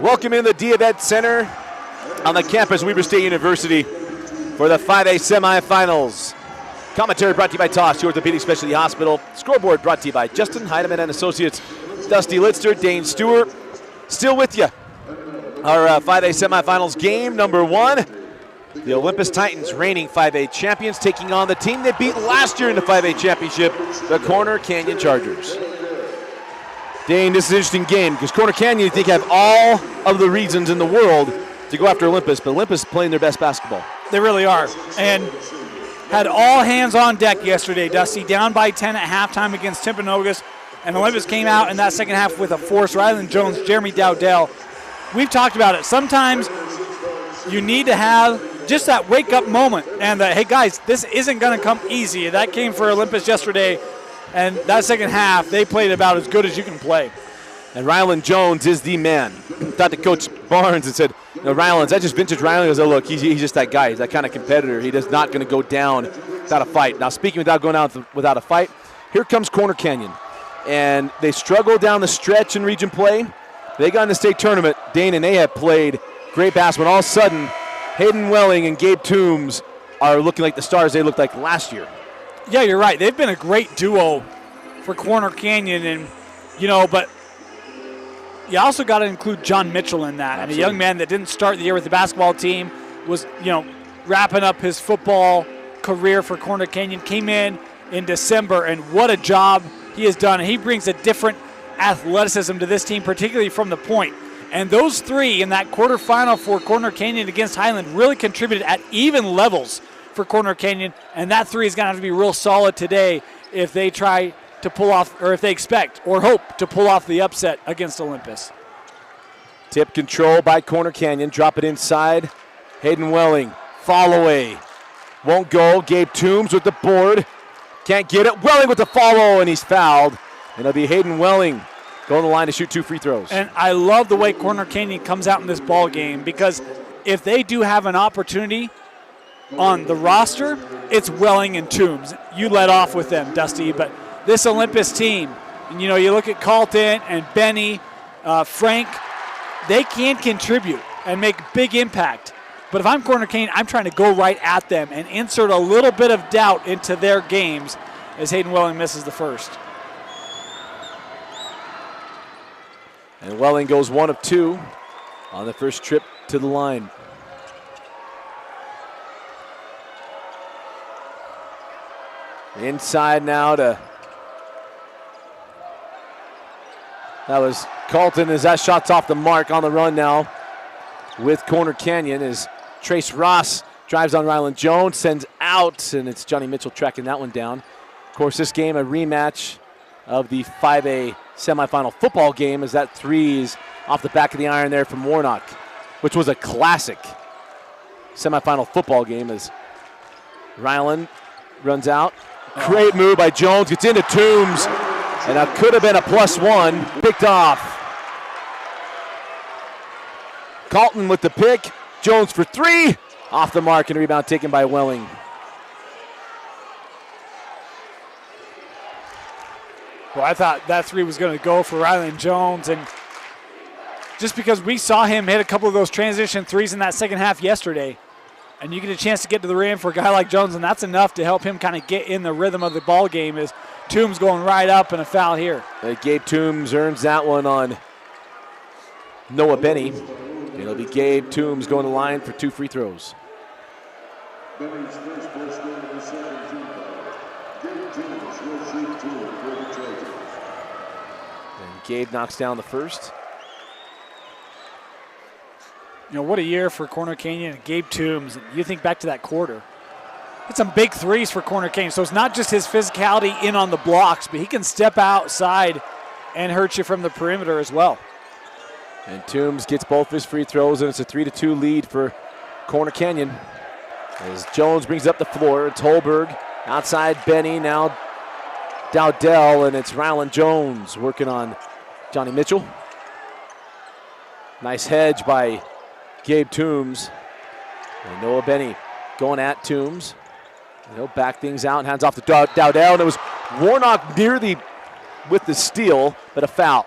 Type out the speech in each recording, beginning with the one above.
Welcome in the D-Event Center on the campus of Weber State University for the 5A semifinals. Commentary brought to you by Toss, Orthopedic Specialty Hospital. Scoreboard brought to you by Justin Heidemann and Associates, Dusty Litster, Dane Stewart. Still with you. Our 5A semifinals game number 1. The Olympus Titans, reigning 5A champions, taking on the team they beat last year in the 5A championship, the Corner Canyon Chargers. Dane, this is an interesting game because Corner Canyon, you think, have all of the reasons in the world to go after Olympus, but Olympus is playing their best basketball. They really are, and had all hands on deck yesterday, Dusty, down by 10 at halftime against Timpanogos, and Olympus came out in that second half with a force. Ryland Jones, Jeremy Dowdell. We've talked about it. Sometimes you need to have just that wake-up moment and that, hey, guys, this isn't going to come easy. That came for Olympus yesterday, and that second half, they played about as good as you can play. And Ryland Jones is the man. Talked to Coach Barnes and said, Ryland's, that just vintage Ryland. He goes, oh, look, he's just that guy. He's that kind of competitor. He is not going to go down without a fight. Now, speaking without going down without a fight, here comes Corner Canyon. And they struggle down the stretch in region play. They got in the state tournament, Dane, and they have played great basketball. All of a sudden, Hayden Welling and Gabe Toombs are looking like the stars they looked like last year. Yeah, you're right. They've been a great duo for Corner Canyon, and but you also got to include John Mitchell in that. Absolutely. And a young man that didn't start the year with the basketball team, was wrapping up his football career for Corner Canyon, came in December, and what a job he has done. And he brings a different athleticism to this team, particularly from the point. And those three in that quarterfinal for Corner Canyon against Highland really contributed at even levels for Corner Canyon, and that three is going to have to be real solid today if they try to pull off, or if they expect or hope to pull off the upset against Olympus. Tip control by Corner Canyon. Drop it inside. Hayden Welling. Fall away. Won't go. Gabe Toombs with the board. Can't get it. Welling with the follow, and he's fouled. And it'll be Hayden Welling going to the line to shoot 2 free throws. And I love the way Corner Canyon comes out in this ball game, because if they do have an opportunity on the roster, it's Welling and Toombs. You let off with them, Dusty, but this Olympus team, and you look at Carlton and Benny, Frank, they can contribute and make big impact. But if I'm Corner Canyon, I'm trying to go right at them and insert a little bit of doubt into their games as Hayden Welling misses the first. And Welling goes 1 of 2 on the first trip to the line. Inside now to, that was Carlton, as that shot's off the mark. On the run now with Corner Canyon as Trace Ross drives on Ryland Jones, sends out, and it's Johnny Mitchell tracking that one down. Of course, this game a rematch of the 5A semifinal football game, as that three is off the back of the iron there from Warnock, which was a classic semifinal football game as Ryland runs out. Great move by Jones, gets into Toombs, and that could have been a +1, picked off. Carlton with the pick, Jones for 3, off the mark, and a rebound taken by Welling. Well, I thought that 3 was going to go for Ryland Jones, and just because we saw him hit a couple of those transition threes in that second half yesterday, and you get a chance to get to the rim for a guy like Jones, and that's enough to help him kind of get in the rhythm of the ball game, is Toombs going right up and a foul here. Gabe Toombs earns that one on Noah Benny. It'll be Gabe Toombs going to the line for 2 free throws. Benny's first place goal of the second team. Gabe Toombs will shoot 2 for the Chargers. And Gabe knocks down the first. What a year for Corner Canyon and Gabe Toombs. You think back to that quarter. Hit some big threes for Corner Canyon. So it's not just his physicality in on the blocks, but he can step outside and hurt you from the perimeter as well. And Toombs gets both his free throws, and it's a 3-2 lead for Corner Canyon. As Jones brings up the floor, it's Holberg. Outside Benny, now Dowdell, and it's Ryland Jones working on Johnny Mitchell. Nice hedge by Gabe Toombs. And Noah Benny going at Toombs. He'll back things out and hands off to Dowdell. And it was Warnock near the with the steal, but a foul.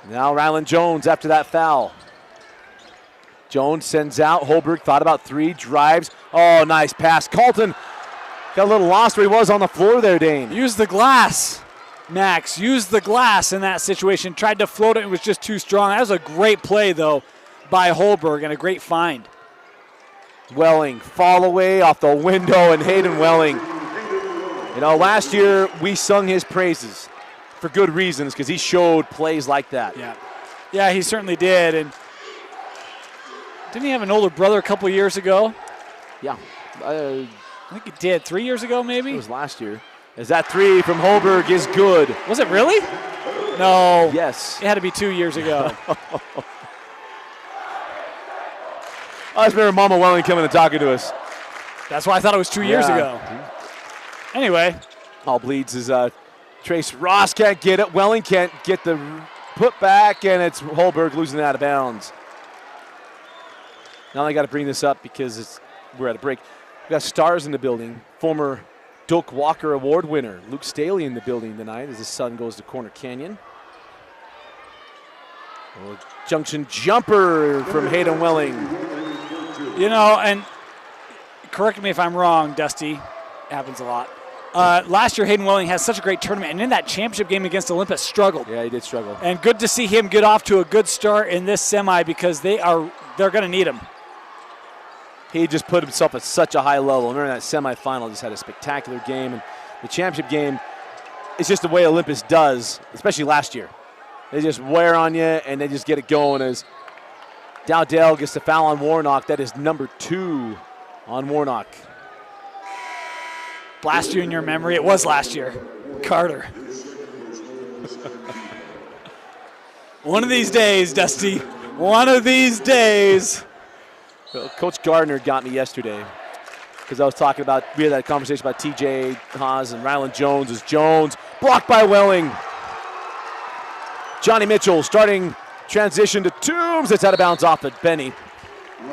Now Ryland Jones after that foul. Jones sends out. Holberg thought about three, drives. Oh, nice pass. Colton got a little lost where he was on the floor there, Dane. Use the glass, Max. Use the glass in that situation. Tried to float it. It was just too strong. That was a great play, though, by Holberg and a great find. Welling, fall away off the window, and Hayden Welling. You know, last year we sung his praises for good reasons because he showed plays like that. Yeah, he certainly did. And didn't he have an older brother a couple years ago? Yeah. I think he did. 3 years ago, maybe? It was last year. As that three from Holberg is good. Was it really? No. Yes. It had to be 2 years ago. I just remember Mama Welling coming and talking to us. That's why I thought it was 2 years ago. Anyway. All bleeds is Trace Ross can't get it. Welling can't get the put back, and it's Holberg losing it out of bounds. Now I got to bring this up because we're at a break. We got stars in the building. Former Doak Walker Award winner Luke Staley in the building tonight as his son goes to Corner Canyon. Junction jumper from Hayden Welling. You know, and correct me if I'm wrong, Dusty. Happens a lot. Last year, Hayden Welling has such a great tournament, and in that championship game against Olympus, struggled. Yeah, he did struggle. And good to see him get off to a good start in this semi because they're going to need him. He just put himself at such a high level. Remember that semifinal, just had a spectacular game. And the championship game is just the way Olympus does, especially last year. They just wear on you, and they just get it going as Dowdell gets the foul on Warnock. That is number 2 on Warnock. Blast you in your memory. It was last year. Carter. One of these days, Dusty. One of these days. Well, Coach Gardner got me yesterday because I was talking about, we had that conversation about TJ Haas and Ryland Jones. As Jones blocked by Welling. Johnny Mitchell starting transition to Toombs. It's out of bounds off at Benny.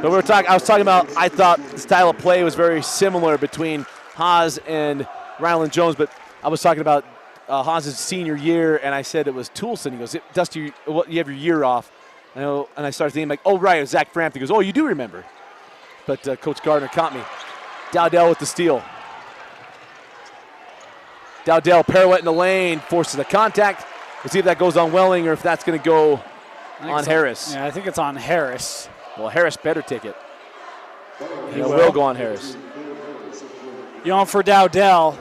But I was talking about, I thought the style of play was very similar between Haas and Ryland Jones, but I was talking about Haas's senior year, and I said it was Toulson. He goes, Dusty, you have your year off. And I started thinking, like, oh, right, it was Zach Frampton. He goes, oh, you do remember. But Coach Gardner caught me. Dowdell with the steal. Dowdell pirouette in the lane, forces a contact. We'll see if that goes on Welling or if that's going to go on Harris. Yeah, I think it's on Harris. Well, Harris better take it. He will go on Harris. You know, for Dowdell,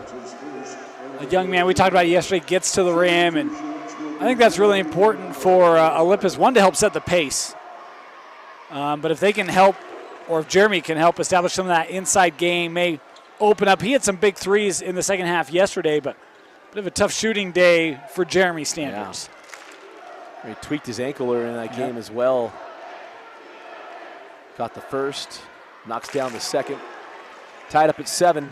a young man we talked about yesterday, gets to the rim, and I think that's really important for Olympus, one, to help set the pace. But if they can help, or if Jeremy can help establish some of that inside game, may open up. He had some big threes in the second half yesterday, but a bit of a tough shooting day for Jeremy standards. Yeah. He tweaked his ankle earlier in that game as well. Got the first, knocks down the second. Tied up at 7.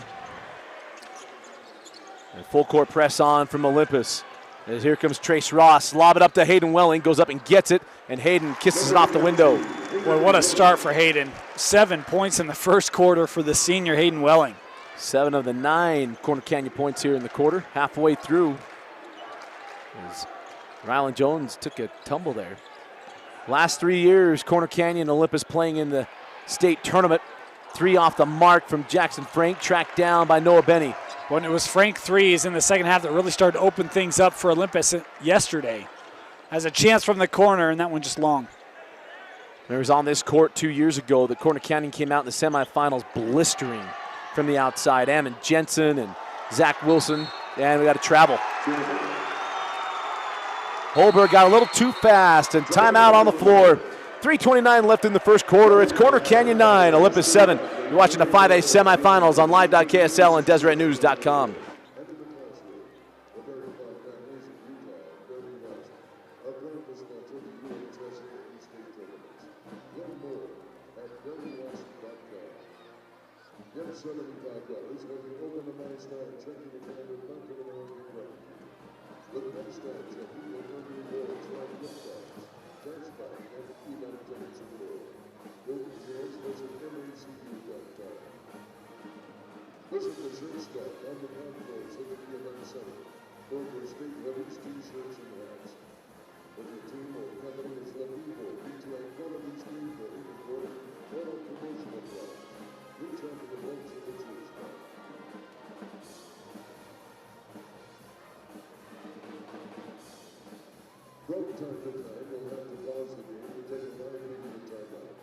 And full court press on from Olympus. As here comes Trace Ross, lob it up to Hayden Welling, goes up and gets it, and Hayden kisses it off the window. Boy, what a start for Hayden. 7 points in the first quarter for the senior Hayden Welling. 7 of the 9 Corner Canyon points here in the quarter, halfway through. As Ryland Jones took a tumble there. Last 3 years, Corner Canyon Olympus playing in the state tournament. 3 off the mark from Jackson Frank, tracked down by Noah Benny. When it was Frank threes in the second half that really started to open things up for Olympus yesterday. Has a chance from the corner, and that one just long. There was on this court 2 years ago that Corner Canyon came out in the semifinals blistering from the outside. Ammon Jensen and Zach Wilson, and we got to travel. Holberg got a little too fast, and timeout on the floor. 3:29 left in the first quarter. It's Corner Canyon 9, Olympus 7. You're watching the 5A semifinals on live.ksl and DeseretNews.com. $75 when you open the My Star checking account with Bank of America Credit. With My Star checking, you'll earn rewards like gift cards, cashback, and event support. For details, visit MACU.com. Visit the shirt stock on the concourse of the event center for your state letters, t-shirts, and hats. If your team or company is looking for retail quality screenplay or auto promotional products, reach out to the folks at the shirt stock. From time to time, we'll have to pause the game to take a 5-minute timeout.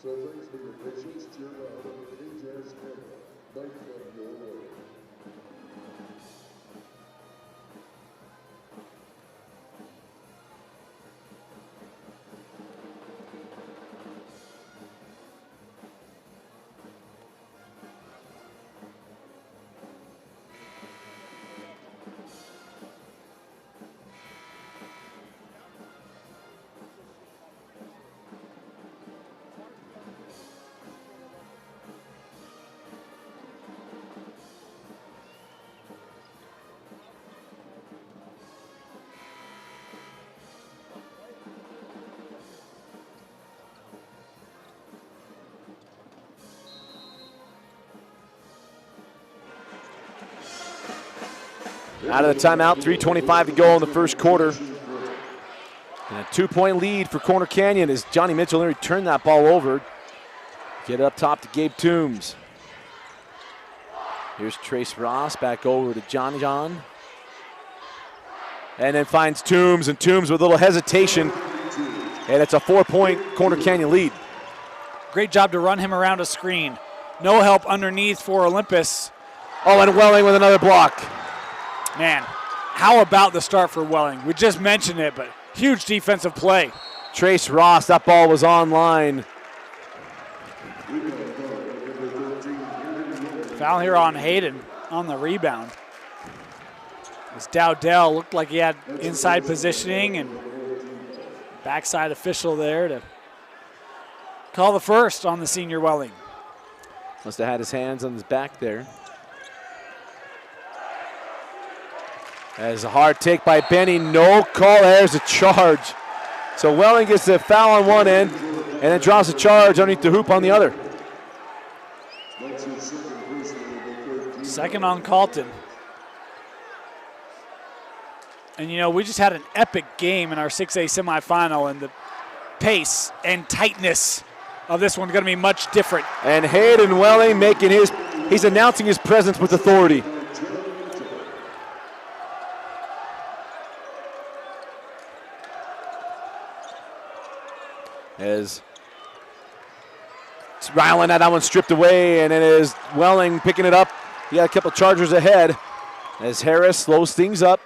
So thanks for your patience. Cheer out on the KJS camera. Might come your way. Out of the timeout, 3:25 to go in the first quarter. And a 2-point lead for Corner Canyon as Johnny Mitchell turned that ball over. Get it up top to Gabe Toombs. Here's Trace Ross back over to John. And then finds Toombs, and Toombs with a little hesitation. And it's a 4-point Corner Canyon lead. Great job to run him around a screen. No help underneath for Olympus. Oh, and Welling with another block. Man, how about the start for Welling? We just mentioned it, but huge defensive play. Trace Ross, that ball was online. Foul here on Hayden on the rebound. As Dowdell looked like he had inside positioning and backside official there to call the first on the senior Welling. Must have had his hands on his back there. As a hard take by Benny, no call, there's a charge. So Welling gets the foul on one end and then draws a charge underneath the hoop on the other. Second on Carlton. And you know, we just had an epic game in our 6A semifinal, and the pace and tightness of this one's gonna be much different. And Hayden Welling he's announcing his presence with authority. As Ryland had that one stripped away, and it is Welling picking it up. He got a couple chargers ahead as Harris slows things up.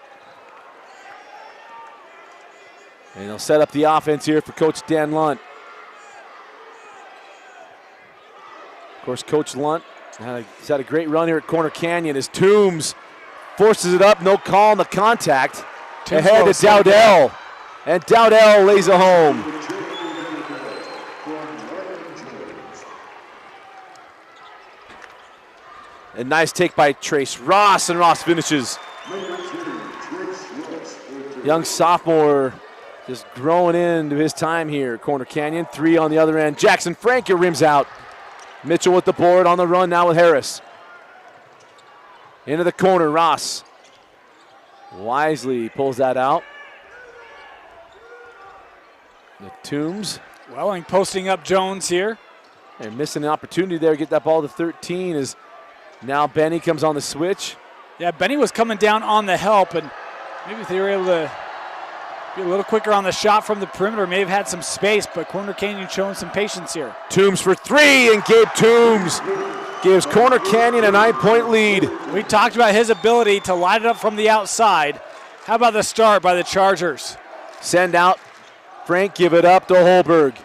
And he'll set up the offense here for Coach Dan Lunt. Of course, Coach Lunt he's had a great run here at Corner Canyon as Toombs forces it up, no call on the contact. Toombs ahead to Dowdell, and Dowdell lays it home. A nice take by Trace Ross, and Ross finishes. Young sophomore just growing into his time here, Corner Canyon. 3 on the other end. Jackson Franke rims out. Mitchell with the board on the run now with Harris. Into the corner, Ross wisely pulls that out. The Toombs. Welling posting up Jones here. And missing an opportunity there, get that ball to 13 as now Benny comes on the switch. Yeah, Benny was coming down on the help, and maybe if they were able to be a little quicker on the shot from the perimeter, may have had some space, but Corner Canyon showing some patience here. Toombs for 3, and Gabe Toombs gives Corner Canyon a 9-point lead. We talked about his ability to light it up from the outside. How about the start by the Chargers? Send out. Frank give it up to Holberg.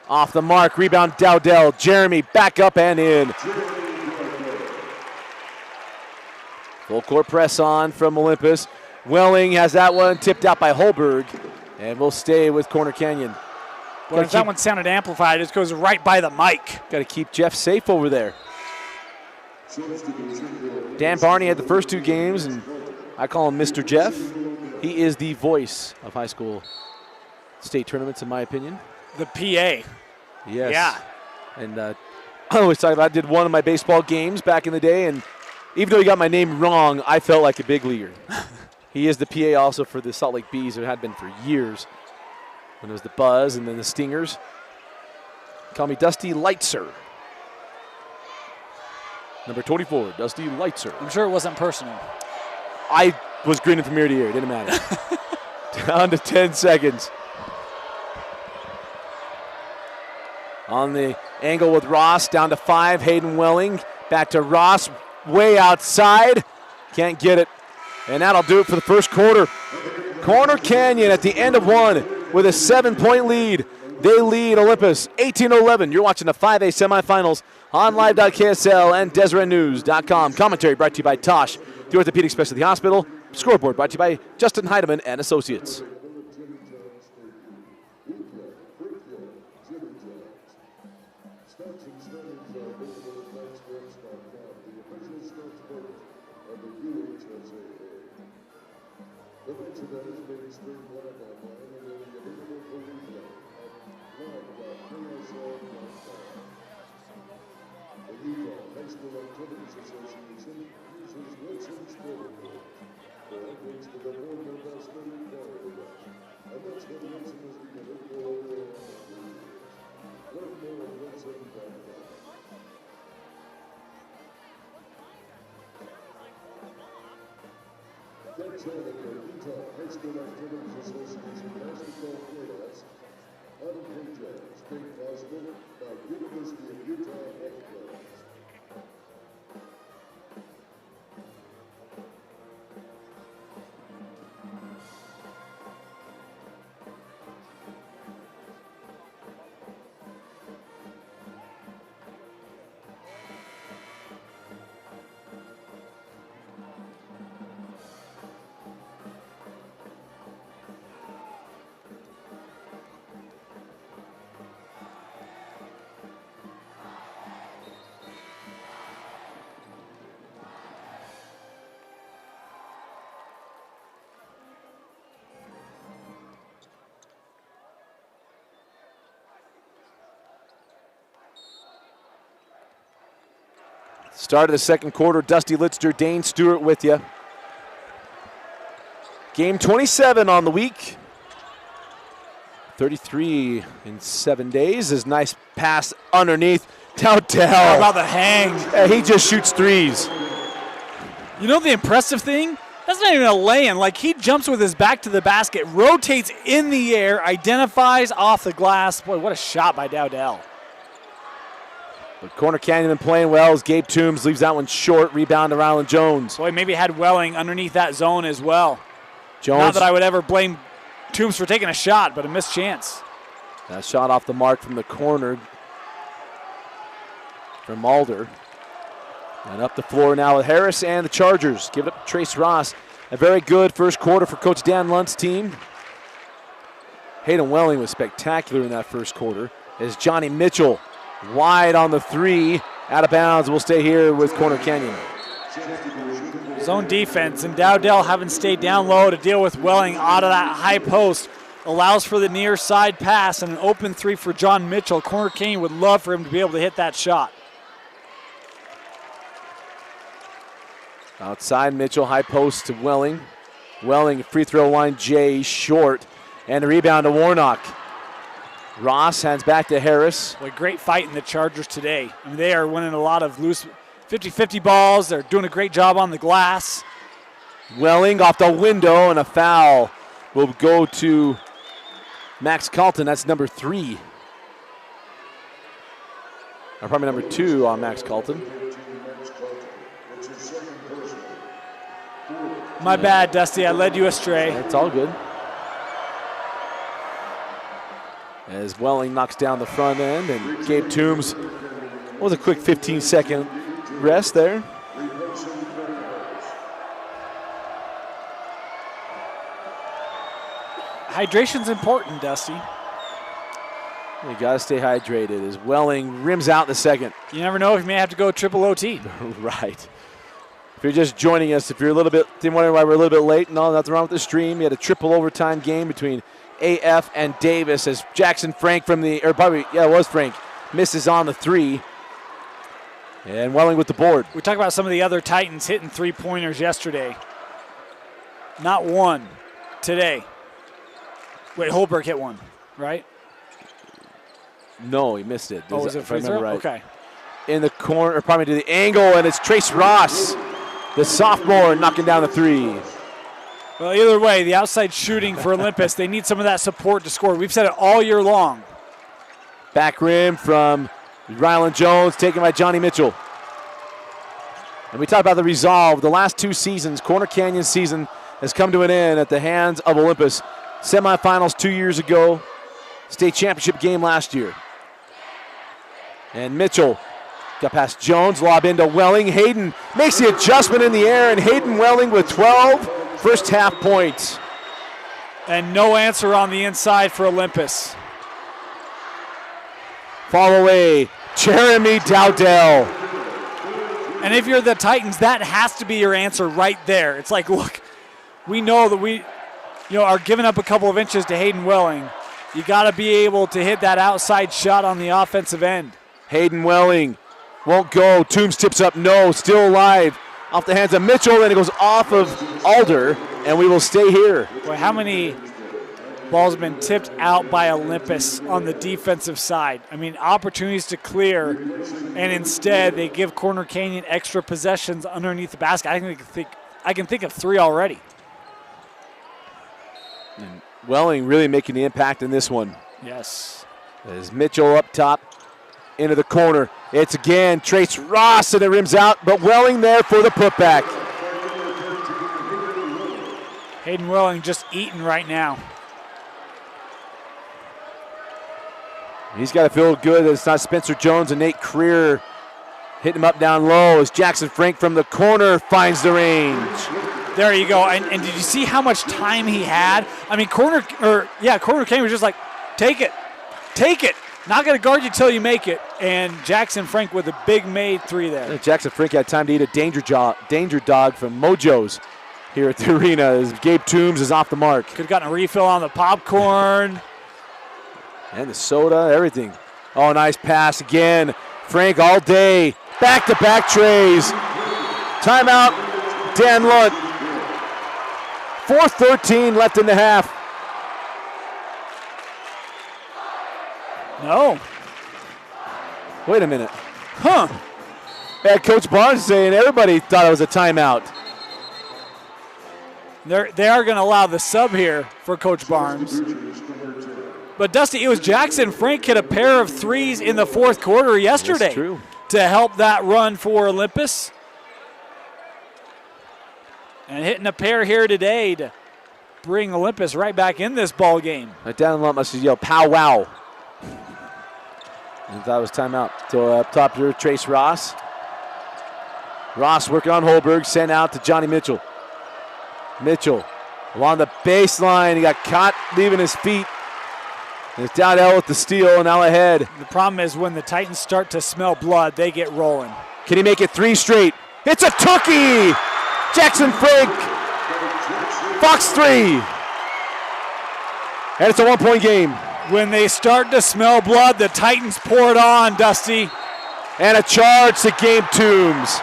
Off the mark, rebound Dowdell. Jeremy back up and in. Full court press on from Olympus. Welling has that one tipped out by Holberg, and we'll stay with Corner Canyon. Well, if that one sounded amplified, it just goes right by the mic. Got to keep Jeff safe over there. Dan Barney had the first 2 games, and I call him Mr. Jeff. He is the voice of high school state tournaments, in my opinion. The PA. Yes. Yeah. And I always talk about, I did one of my baseball games back in the day, and even though he got my name wrong, I felt like a big leaguer. He is the PA also for the Salt Lake Bees. It had been for years when it was the Buzz and then the Stingers. Call me Dusty Lightser. Number 24, Dusty Lightser. I'm sure it wasn't personal. I was grinning from ear to ear. It didn't matter. Down to 10 seconds. On the angle with Ross, down to 5. Hayden Welling. Back to Ross, way outside. Can't get it. And that'll do it for the first quarter. Corner Canyon at the end of 1 with a 7-point lead. They lead Olympus 18-11. You're watching the 5A semifinals on live.ksl and DeseretNews.com. Commentary brought to you by Tosh, the Orthopedic Specialty Hospital. Scoreboard brought to you by Justin Heidemann and Associates. Start of the second quarter, Dusty Litzter, Dane Stewart with you. Game 27 on the week. 33 in 7 days. This nice pass underneath. Dowdell. How about the hang? Yeah, he just shoots threes. You know the impressive thing? That's not even a lay-in. Like, he jumps with his back to the basket, rotates in the air, identifies off the glass. Boy, what a shot by Dowdell. But Corner Canyon been playing well as Gabe Toombs leaves that one short. Rebound to Ryland Jones. Boy, maybe had Welling underneath that zone as well. Jones. Not that I would ever blame Toombs for taking a shot, but a missed chance. That shot off the mark from the corner from Mulder. And up the floor now with Harris and the Chargers. Give it up to Trace Ross. A very good first quarter for Coach Dan Lunt's team. Hayden Welling was spectacular in that first quarter as Johnny Mitchell wide on the 3, out of bounds. We'll stay here with Corner Canyon. Zone defense, and Dowdell having stayed down low to deal with Welling out of that high post. Allows for the near side pass and an open 3 for John Mitchell. Corner Canyon would love for him to be able to hit that shot. Outside Mitchell, high post to Welling. Welling, free throw line, Jay short. And the rebound to Warnock. Ross hands back to Harris. Boy, great fight in the Chargers today. I mean, they are winning a lot of loose 50-50 balls. They're doing a great job on the glass. Welling off the window, and a foul will go to Max Carlton. That's number 3. Or probably number 2 on Max Carlton. My bad, Dusty. I led you astray. It's all good. As Welling knocks down the front end, and Gabe Toombs was a quick 15-second rest there. Hydration's important, Dusty. You got to stay hydrated as Welling rims out in the second. You never know if you may have to go triple OT. Right. If you're just joining us, if you're a little bit wondering why we're a little bit late, no, nothing wrong with the stream. We had a triple overtime game between AF and Davis as Jackson Frank misses on the three. And Welling with the board. We talked about some of the other Titans hitting three-pointers yesterday. Not one today. Wait, Holberg hit one, right? No, he missed it. Was it free throw? Right. Okay. In the corner, or probably to the angle, and it's Trace Ross, the sophomore, knocking down the three. Well, either way, the outside shooting for Olympus, they need some of that support to score. We've said it all year long. Back rim from Rylan Jones, taken by Johnny Mitchell. And we talk about the resolve. The last two seasons, Corner Canyon season, has come to an end at the hands of Olympus. Semifinals 2 years ago, state championship game last year. And Mitchell got past Jones, lob into Welling. Hayden makes the adjustment in the air, and Hayden Welling with 12 first half points. And no answer on the inside for Olympus. Fall away, Jeremy Dowdell. And if you're the Titans, that has to be your answer right there. It's like, look, we know that we are giving up a couple of inches to Hayden Welling. You got to be able to hit that outside shot on the offensive end. Hayden Welling won't go. Toombs tips up, no, still alive. Off the hands of Mitchell, and it goes off of Alder, and we will stay here. Boy, how many balls have been tipped out by Olympus on the defensive side? I mean, opportunities to clear, and instead they give Corner Canyon extra possessions underneath the basket. I can think of three already. And Welling really making the impact in this one. Yes. As Mitchell up top, into the corner. It's again Trace Ross, and it rims out, but Welling there for the putback. Hayden Welling just eating right now. He's got to feel good that it's not Spencer Jones and Nate Creer hitting him up down low as Jackson Frank from the corner finds the range. There you go. And did you see how much time he had? I mean, Corner Canyon was just like, take it. Not going to guard you till you make it. And Jackson Frank with a big made three there. Jackson Frank had time to eat a danger dog from Mojo's here at the arena as Gabe Toombs is off the mark. Could have gotten a refill on the popcorn. And the soda, everything. Oh, nice pass again. Frank all day. Back-to-back trays. Timeout, Dan Lunt. 4:13 left in the half. No. Wait a minute. Huh. Yeah, Coach Barnes saying everybody thought it was a timeout. They are going to allow the sub here for Coach Barnes. But Dusty, it was Jackson Frank hit a pair of threes in the fourth quarter yesterday. That's true. To help that run for Olympus. And hitting a pair here today to bring Olympus right back in this ball game. Dan Lunt must have yelled, pow wow. And thought it was timeout. So up top here, Trace Ross. Ross working on Holberg, sent out to Johnny Mitchell. Mitchell along the baseline. He got caught leaving his feet. And it's Dowdell with the steal and now ahead. The problem is when the Titans start to smell blood, they get rolling. Can he make it three straight? It's a tookie! Jackson Frank, Fox 3. And it's a one-point game. When they start to smell blood, the Titans pour it on, Dusty. And a charge to Gabe Toombs.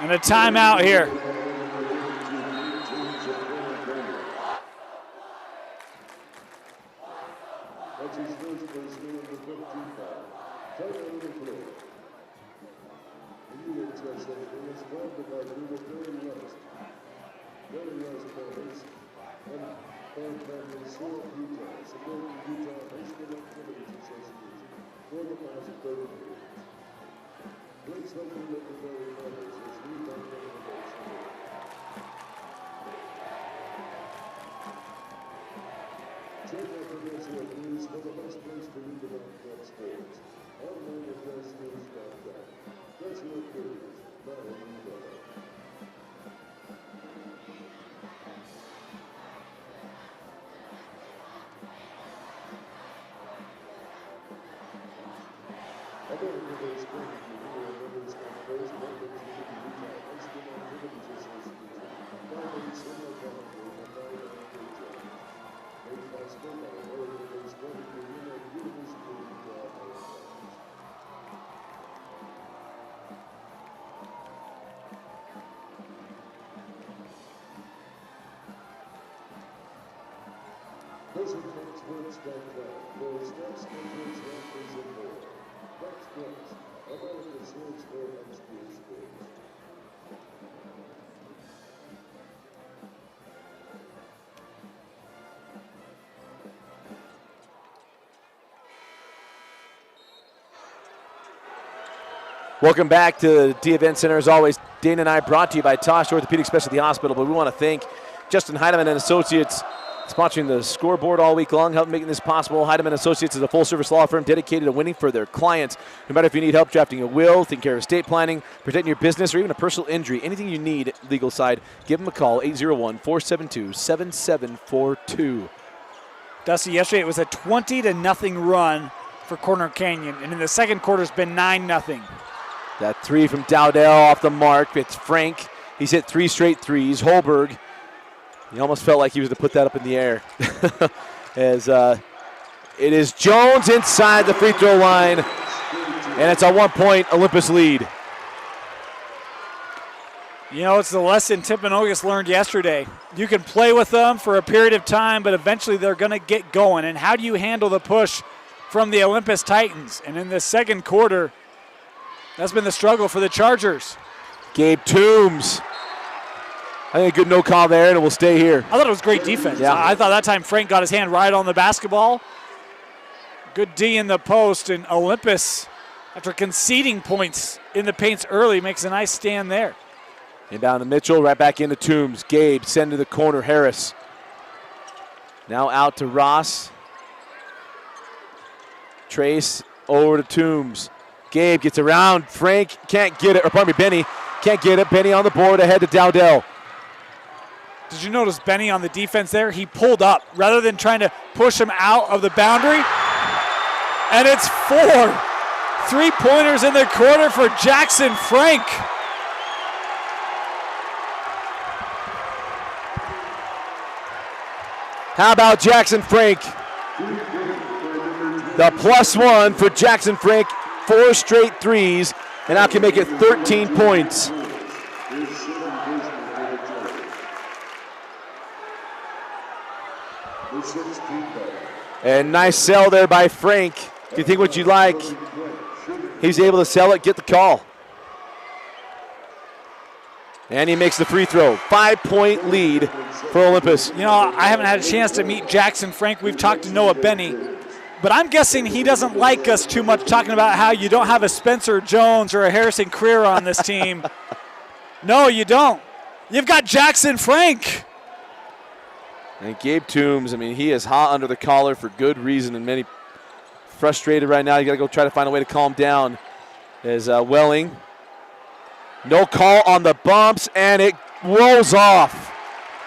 And a timeout here. Those are points words that for steps and words rankings and more. That's points. American Swords for Extreme Sports. Welcome back to the Event Center. As always, Dana and I brought to you by Tosh Orthopedic Specialty Hospital, but we want to thank Justin Heidemann and Associates, sponsoring the scoreboard all week long, helping making this possible. Heidemann Associates is a full-service law firm dedicated to winning for their clients. No matter if you need help drafting a will, taking care of estate planning, protecting your business, or even a personal injury, anything you need legal side, give them a call, 801-472-7742. Dusty, yesterday it was a 20-0 run for Corner Canyon, and in the second quarter it's been 9-0. That three from Dowdell off the mark. It's Frank. He's hit 3 straight threes. Holberg, he almost felt like he was to put that up in the air. As it is Jones inside the free throw line, and it's a 1-point Olympus lead. You know, it's the lesson Timpanogos learned yesterday. You can play with them for a period of time, but eventually they're going to get going. And how do you handle the push from the Olympus Titans? And in the second quarter, that's been the struggle for the Chargers. Gabe Toombs. I think a good no call there, and it will stay here. I thought it was great defense. Yeah. I thought that time Frank got his hand right on the basketball. Good D in the post, and Olympus, after conceding points in the paints early, makes a nice stand there. Inbound to Mitchell, right back into Toombs. Gabe, send to the corner, Harris. Now out to Ross. Trace over to Toombs. Gabe gets around. Frank can't get it, or pardon me, Benny can't get it. Benny on the board ahead to Dowdell. Did you notice Benny on the defense there? He pulled up rather than trying to push him out of the boundary. And it's 4 3-pointers in the quarter for Jackson Frank. How about Jackson Frank? The +1 for Jackson Frank. 4 straight threes, and now can make it 13 points. And nice sell there by Frank. If you think what you like, he's able to sell it, get the call. And he makes the free throw. 5-point lead for Olympus. You know, I haven't had a chance to meet Jackson Frank. We've talked to Noah Benny. But I'm guessing he doesn't like us too much talking about how you don't have a Spencer Jones or a Harrison Creer on this team. No, you don't. You've got Jackson Frank. And Gabe Toombs, I mean, he is hot under the collar for good reason, and many frustrated right now. You got to go try to find a way to calm down. As Welling, no call on the bumps, and it rolls off.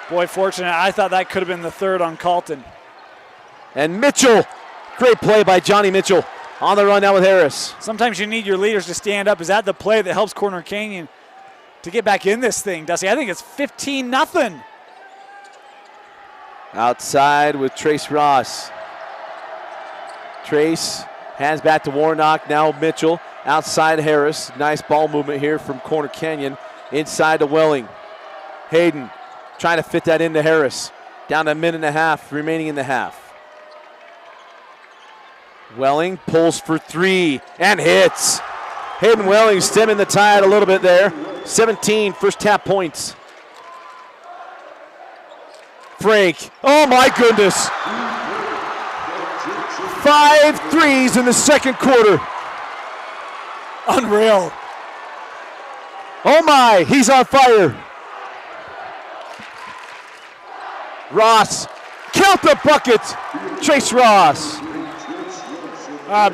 Boy, fortunate. I thought that could have been the third on Carlton. And Mitchell. Great play by Johnny Mitchell on the run now with Harris. Sometimes you need your leaders to stand up. Is that the play that helps Corner Canyon to get back in this thing, Dusty? I think it's 15-0. Outside with Trace Ross. Trace hands back to Warnock. Now Mitchell outside Harris. Nice ball movement here from Corner Canyon. Inside to Welling. Hayden trying to fit that into Harris. Down to a minute and a half remaining in the half. Welling pulls for 3 and hits. Hayden Welling stemming the tide a little bit there. 17 first half points. Frank, oh my goodness. 5 threes in the second quarter. Unreal. Oh my, he's on fire. Ross, count the bucket. Trace Ross.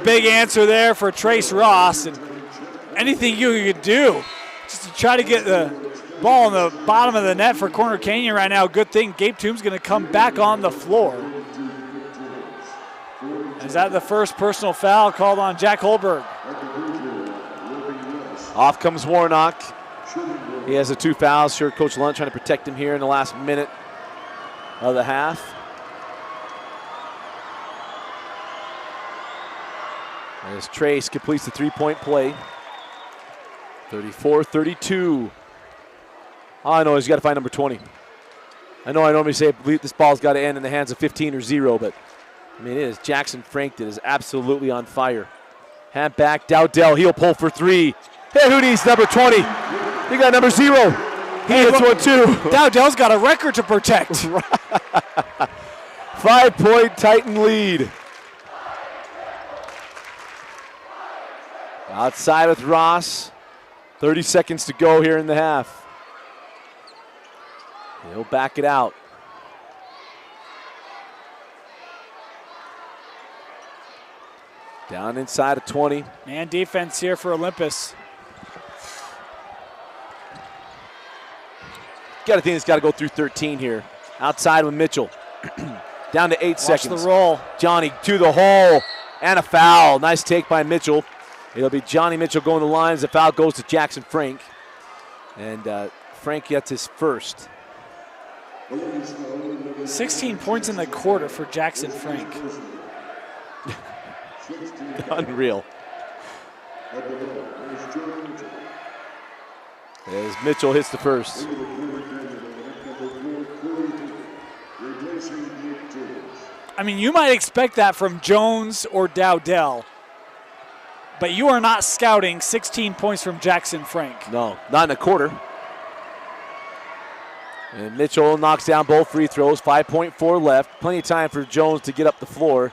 Big answer there for Trace Ross. And anything you could do just to try to get the ball on the bottom of the net for Corner Canyon right now. Good thing Gabe Toombs going to come back on the floor. Is that the first personal foul called on Jack Holberg? Off comes Warnock. He has the 2 fouls. Sure, Coach Lunt trying to protect him here in the last minute of the half. As Trace completes the 3-point play. 34-32. All I know is you got to find number 20. I know I normally say this ball's got to end in the hands of 15 or 0, but I mean, it is Jackson Frank that is absolutely on fire. Hand back, Dowdell, he'll pull for 3. Hey, who needs number 20? You got number 0. He hits one too. Dowdell's got a record to protect. 5-point Titan lead. Outside with Ross. 30 seconds to go here in the half. He'll back it out. Down inside of 20. Man defense here for Olympus. Got to think it's got to go through 13 here. Outside with Mitchell. Down to 8 seconds. Watch the roll. Johnny to the hole. And a foul. Nice take by Mitchell. It'll be Johnny Mitchell going to the line as the foul goes to Jackson Frank. And Frank gets his first. 16 points in the quarter for Jackson Frank. Unreal. As Mitchell hits the first. I mean, you might expect that from Jones or Dowdell, but you are not scouting 16 points from Jackson Frank. No, not in a quarter. And Mitchell knocks down both free throws. 5.4 left. Plenty of time for Jones to get up the floor.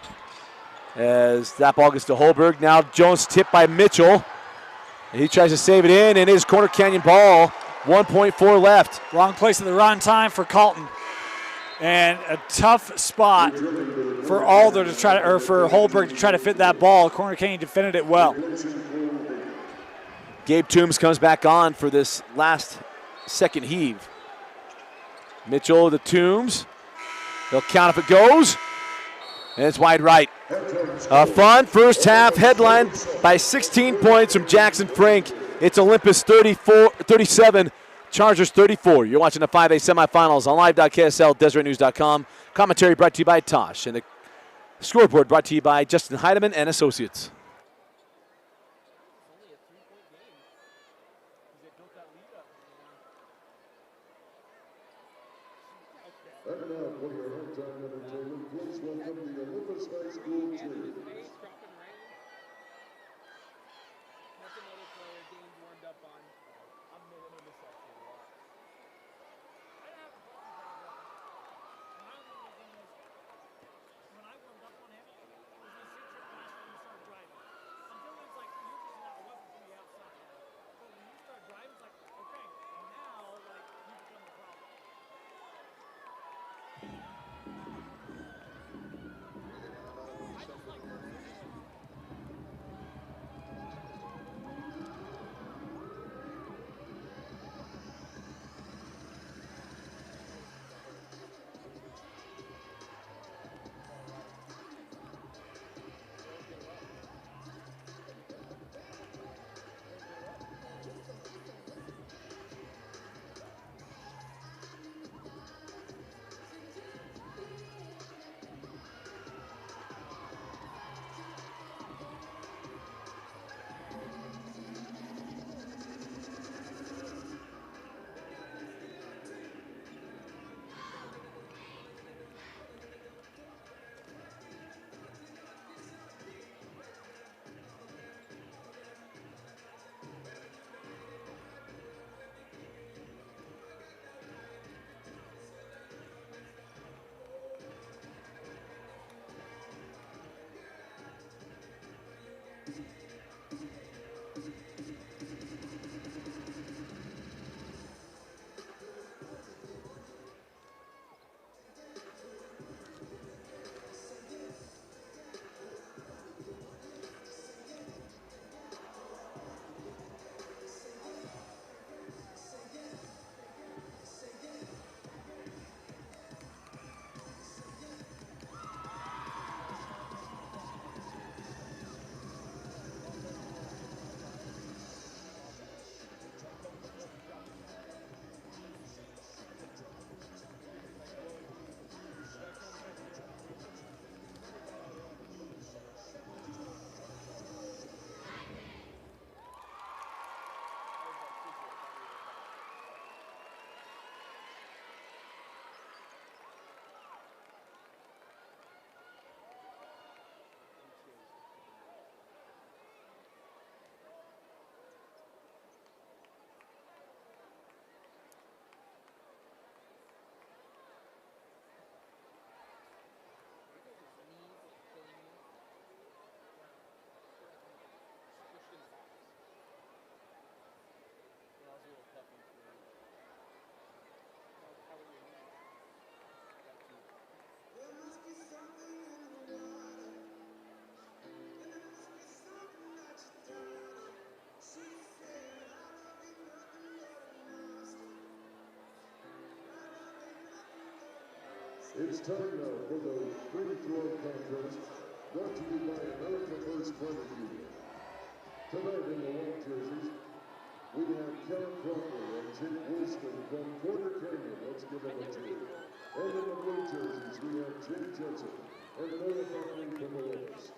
As that ball gets to Holberg. Now Jones tipped by Mitchell. And he tries to save it in, and it is Corner Canyon ball. 1.4 left. Wrong place at the wrong time for Colton. And a tough spot for Alder to try to, or for Holberg to try to fit that ball. Corner Canyon defended it well. Gabe Toombs comes back on for this last second heave. Mitchell to Toombs. He'll count if it goes. And it's wide right. A fun first half headline by 16 points from Jackson Frank. It's Olympus 37, Chargers 34. You're watching the 5A semifinals on live.ksl, DeseretNews.com. Commentary brought to you by Tosh. And the scoreboard brought to you by Justin Heidemann and Associates. And now for your halftime entertainment, please welcome the Olympus High School cheerleaders. It's time now for the free throw contest brought to you by America First Credit Union. Tonight in the white jerseys, we have Kevin Crawford and Jake Wilson from Corner Canyon. Let's give them a cheer. And in the blue jerseys, we have Jake Jensen and Noah Buckley from Olympus.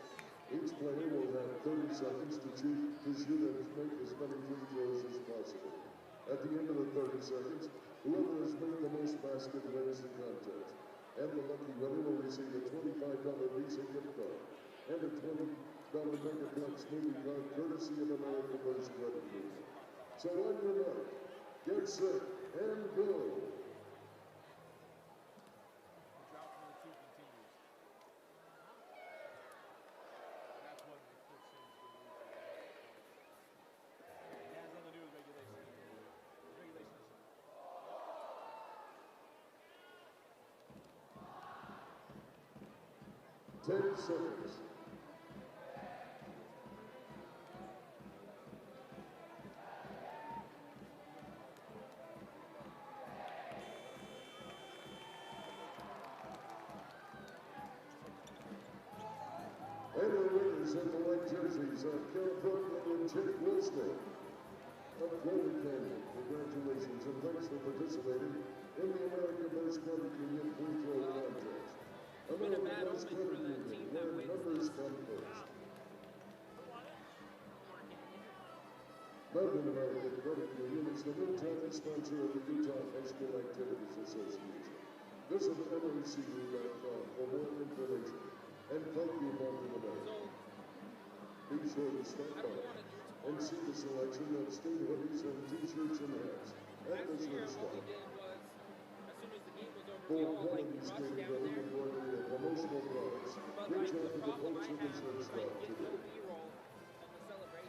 Each player will have 30 seconds to shoot and make as many free throws as possible. At the end of the 30 seconds, whoever has made the most baskets wins the contest. And the lucky winner will receive a $25 Visa gift card and a $20 Megaplex movie card courtesy of America First Credit Union. So on your mark, get set, and go. Ten seconds. And the winners in the white jerseys are Kevin Crawford and Jake Wilson of Corner Canyon. Congratulations and thanks for participating in the America First Credit Union free throw contest. America First Credit Union, where numbers come first. Mountain American Credit Union is the new-time sponsor of the Utah High School Activities Association. Visit MACU.com for more information. And thank you, Mountain America. Be sure to stop by and see the selection of state hoodies and t-shirts and hats at the shirt stop. For quality skating and embroidery and promotional products, reach out to the folks at the shirt stop today.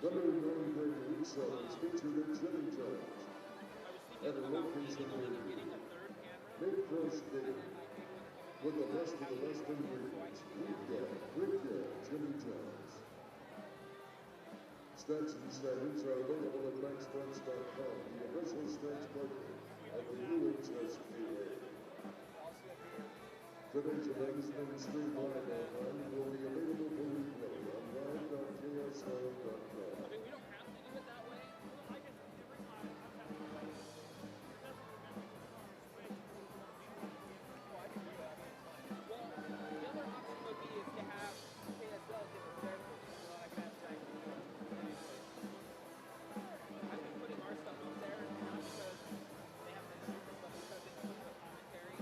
The new name-brand resellers featured in Jimmy John's at a location near you. Make fresh skating with the best of the best ingredients. We've got Jimmy John's. Stats and standards are available at MaxFriends.com, the official stats partner of the UHSAA. Today's event is being streamed live online and will be available for replay on live.ksl.com. I mean, we don't have to do it that way. I can every time I've had to play. It doesn't remember the cars. Well, I can do that. Well, the other option would be is to have KSL give us their version. Well, I guess I can do it. I've been putting our stuff up there, not because they have been super, but because it's put the commentary.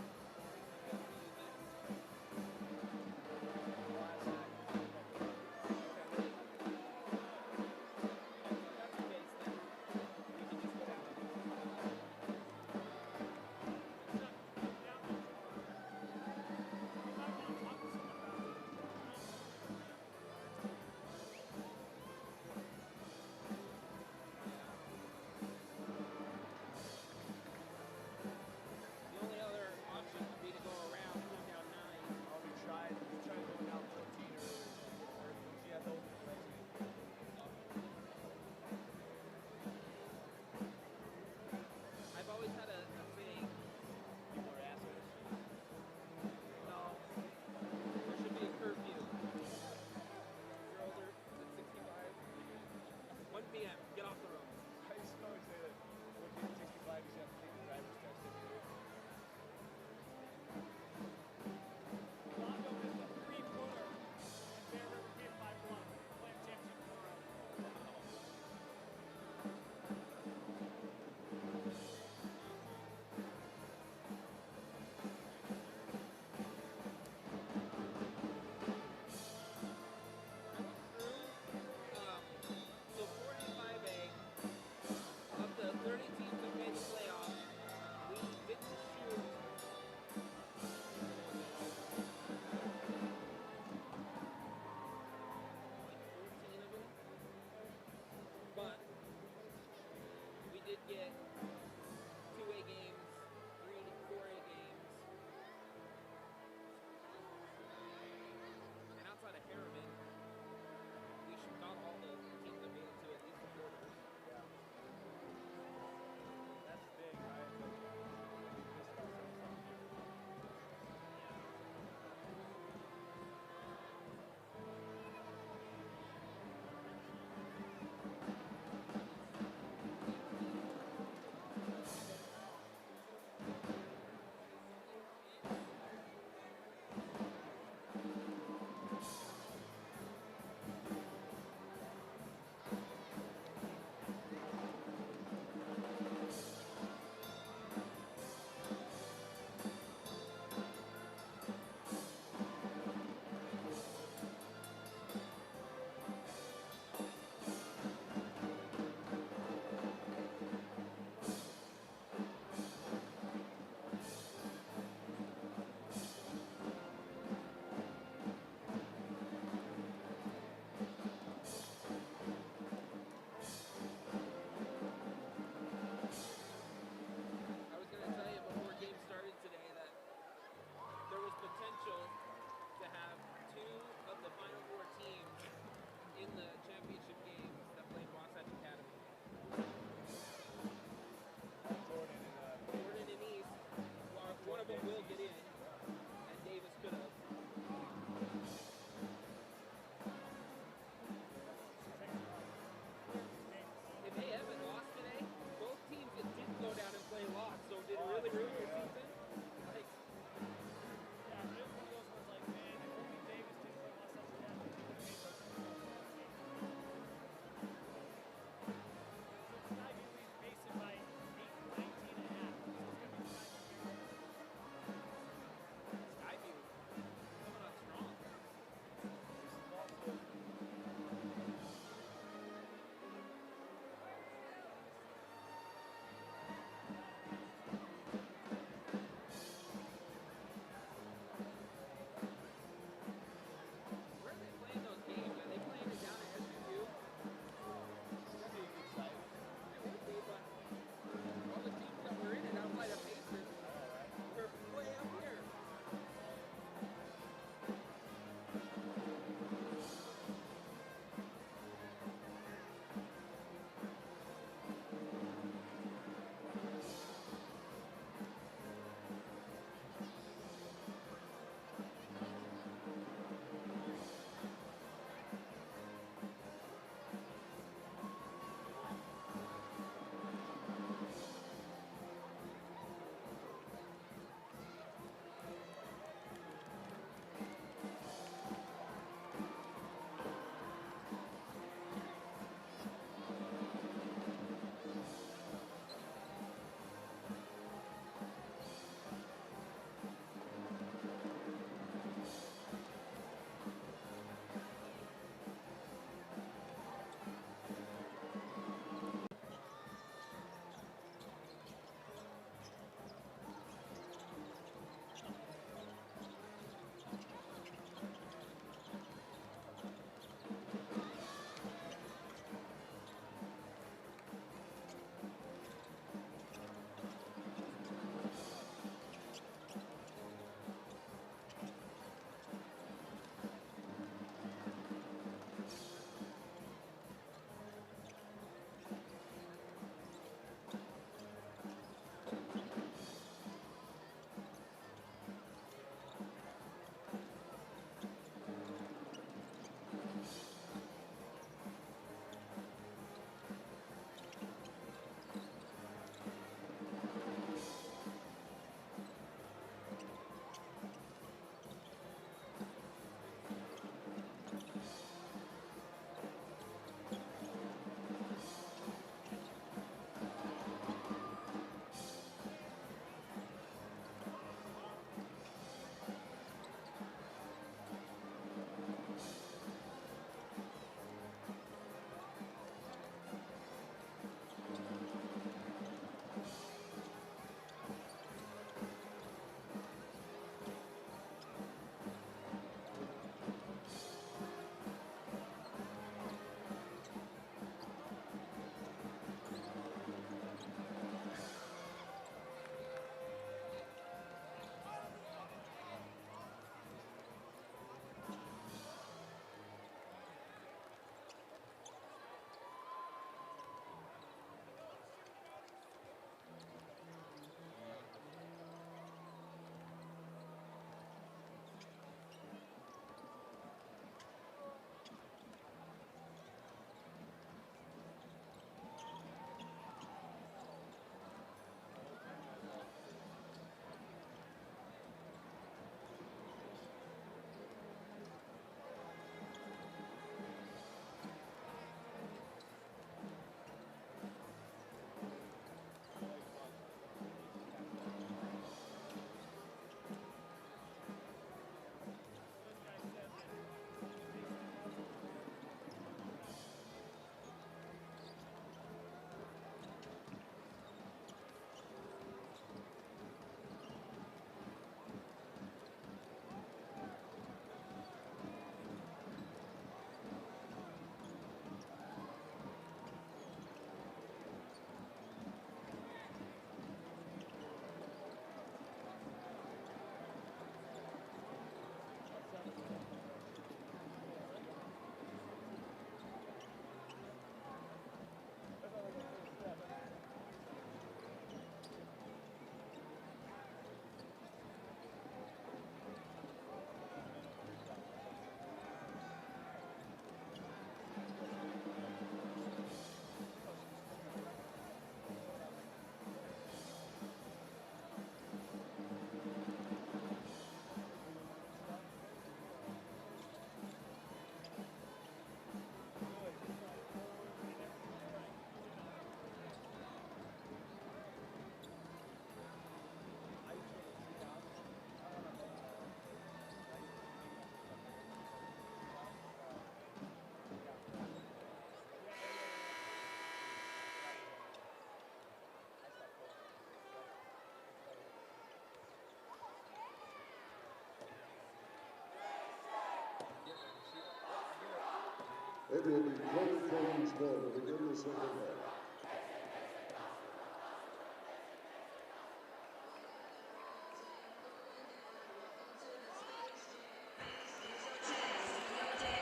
And it'll be 24 each ball to begin the second half.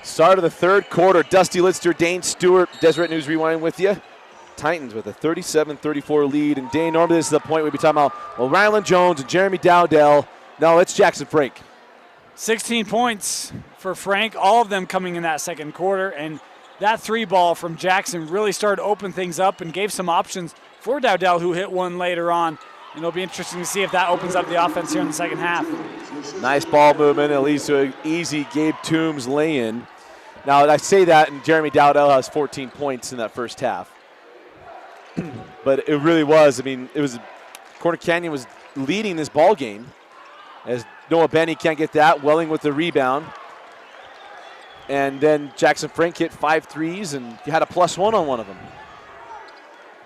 Start of the third quarter. Dusty Lidster, Dane Stewart, Deseret News Rewind with you. Titans with a 37-34 lead. And Dane, normally this is the point we'd be talking about, well, Rylan Jones and Jeremy Dowdell. No, it's Jackson Frank. 16 points for Frank, all of them coming in that second quarter. And that three ball from Jackson really started to open things up and gave some options for Dowdell, who hit one later on. And it'll be interesting to see if that opens up the offense here in the second half. Nice ball movement. It leads to an easy Gabe Toombs lay-in. Now, I say that, and Jeremy Dowdell has 14 points in that first half. But it really was. I mean, it was Corner Canyon was leading this ball game as Noah Benny can't get that. Welling with the rebound. And then Jackson Frank hit 5 threes and had a +1 on one of them.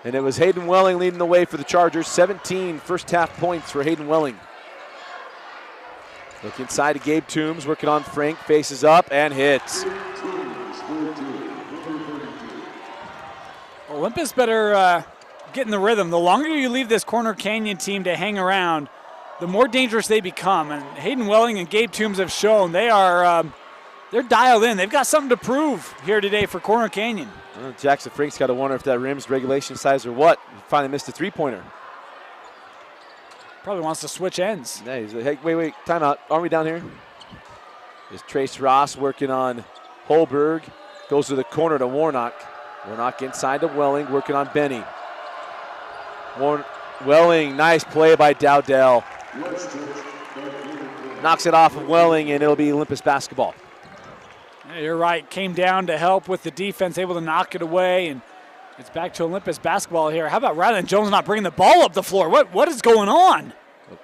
And it was Hayden Welling leading the way for the Chargers. 17 first half points for Hayden Welling. Look inside to Gabe Toombs, working on Frank, faces up and hits. Olympus better get in the rhythm. The longer you leave this Corner Canyon team to hang around, the more dangerous they become. And Hayden Welling and Gabe Toombs have shown they are they're dialed in. They've got something to prove here today for Corner Canyon. Well, Jackson Frank's got to wonder if that rim's regulation size or what. He finally missed a three-pointer. Probably wants to switch ends. Yeah, he's like, hey, wait, timeout. Aren't we down here? There's Trace Ross working on Holberg. Goes to the corner to Warnock. Warnock inside to Welling, working on Benny. Welling, nice play by Dowdell. Knocks it off of Welling, and it'll be Olympus basketball. Yeah, you're right. Came down to help with the defense, able to knock it away, and it's back to Olympus basketball here. How about Rylan Jones not bringing the ball up the floor? What is going on?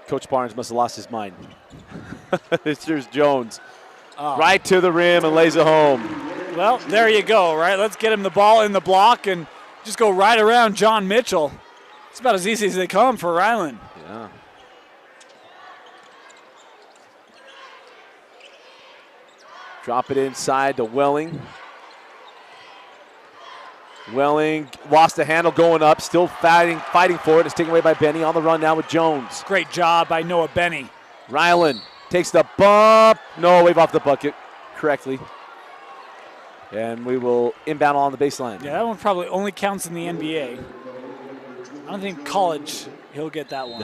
Coach Barnes must have lost his mind. Here's Jones. Right to the rim and lays it home. Well, there you go, right? Let's get him the ball in the block and just go right around John Mitchell. It's about as easy as they come for Rylan. Yeah. Drop it inside to Welling. Welling lost the handle going up, still fighting for it. It's taken away by Benny on the run now with Jones. Great job by Noah Benny. Rylan takes the bump. No, wave off the bucket correctly. And we will inbound on the baseline. Yeah, that one probably only counts in the NBA. I don't think college he'll get that one.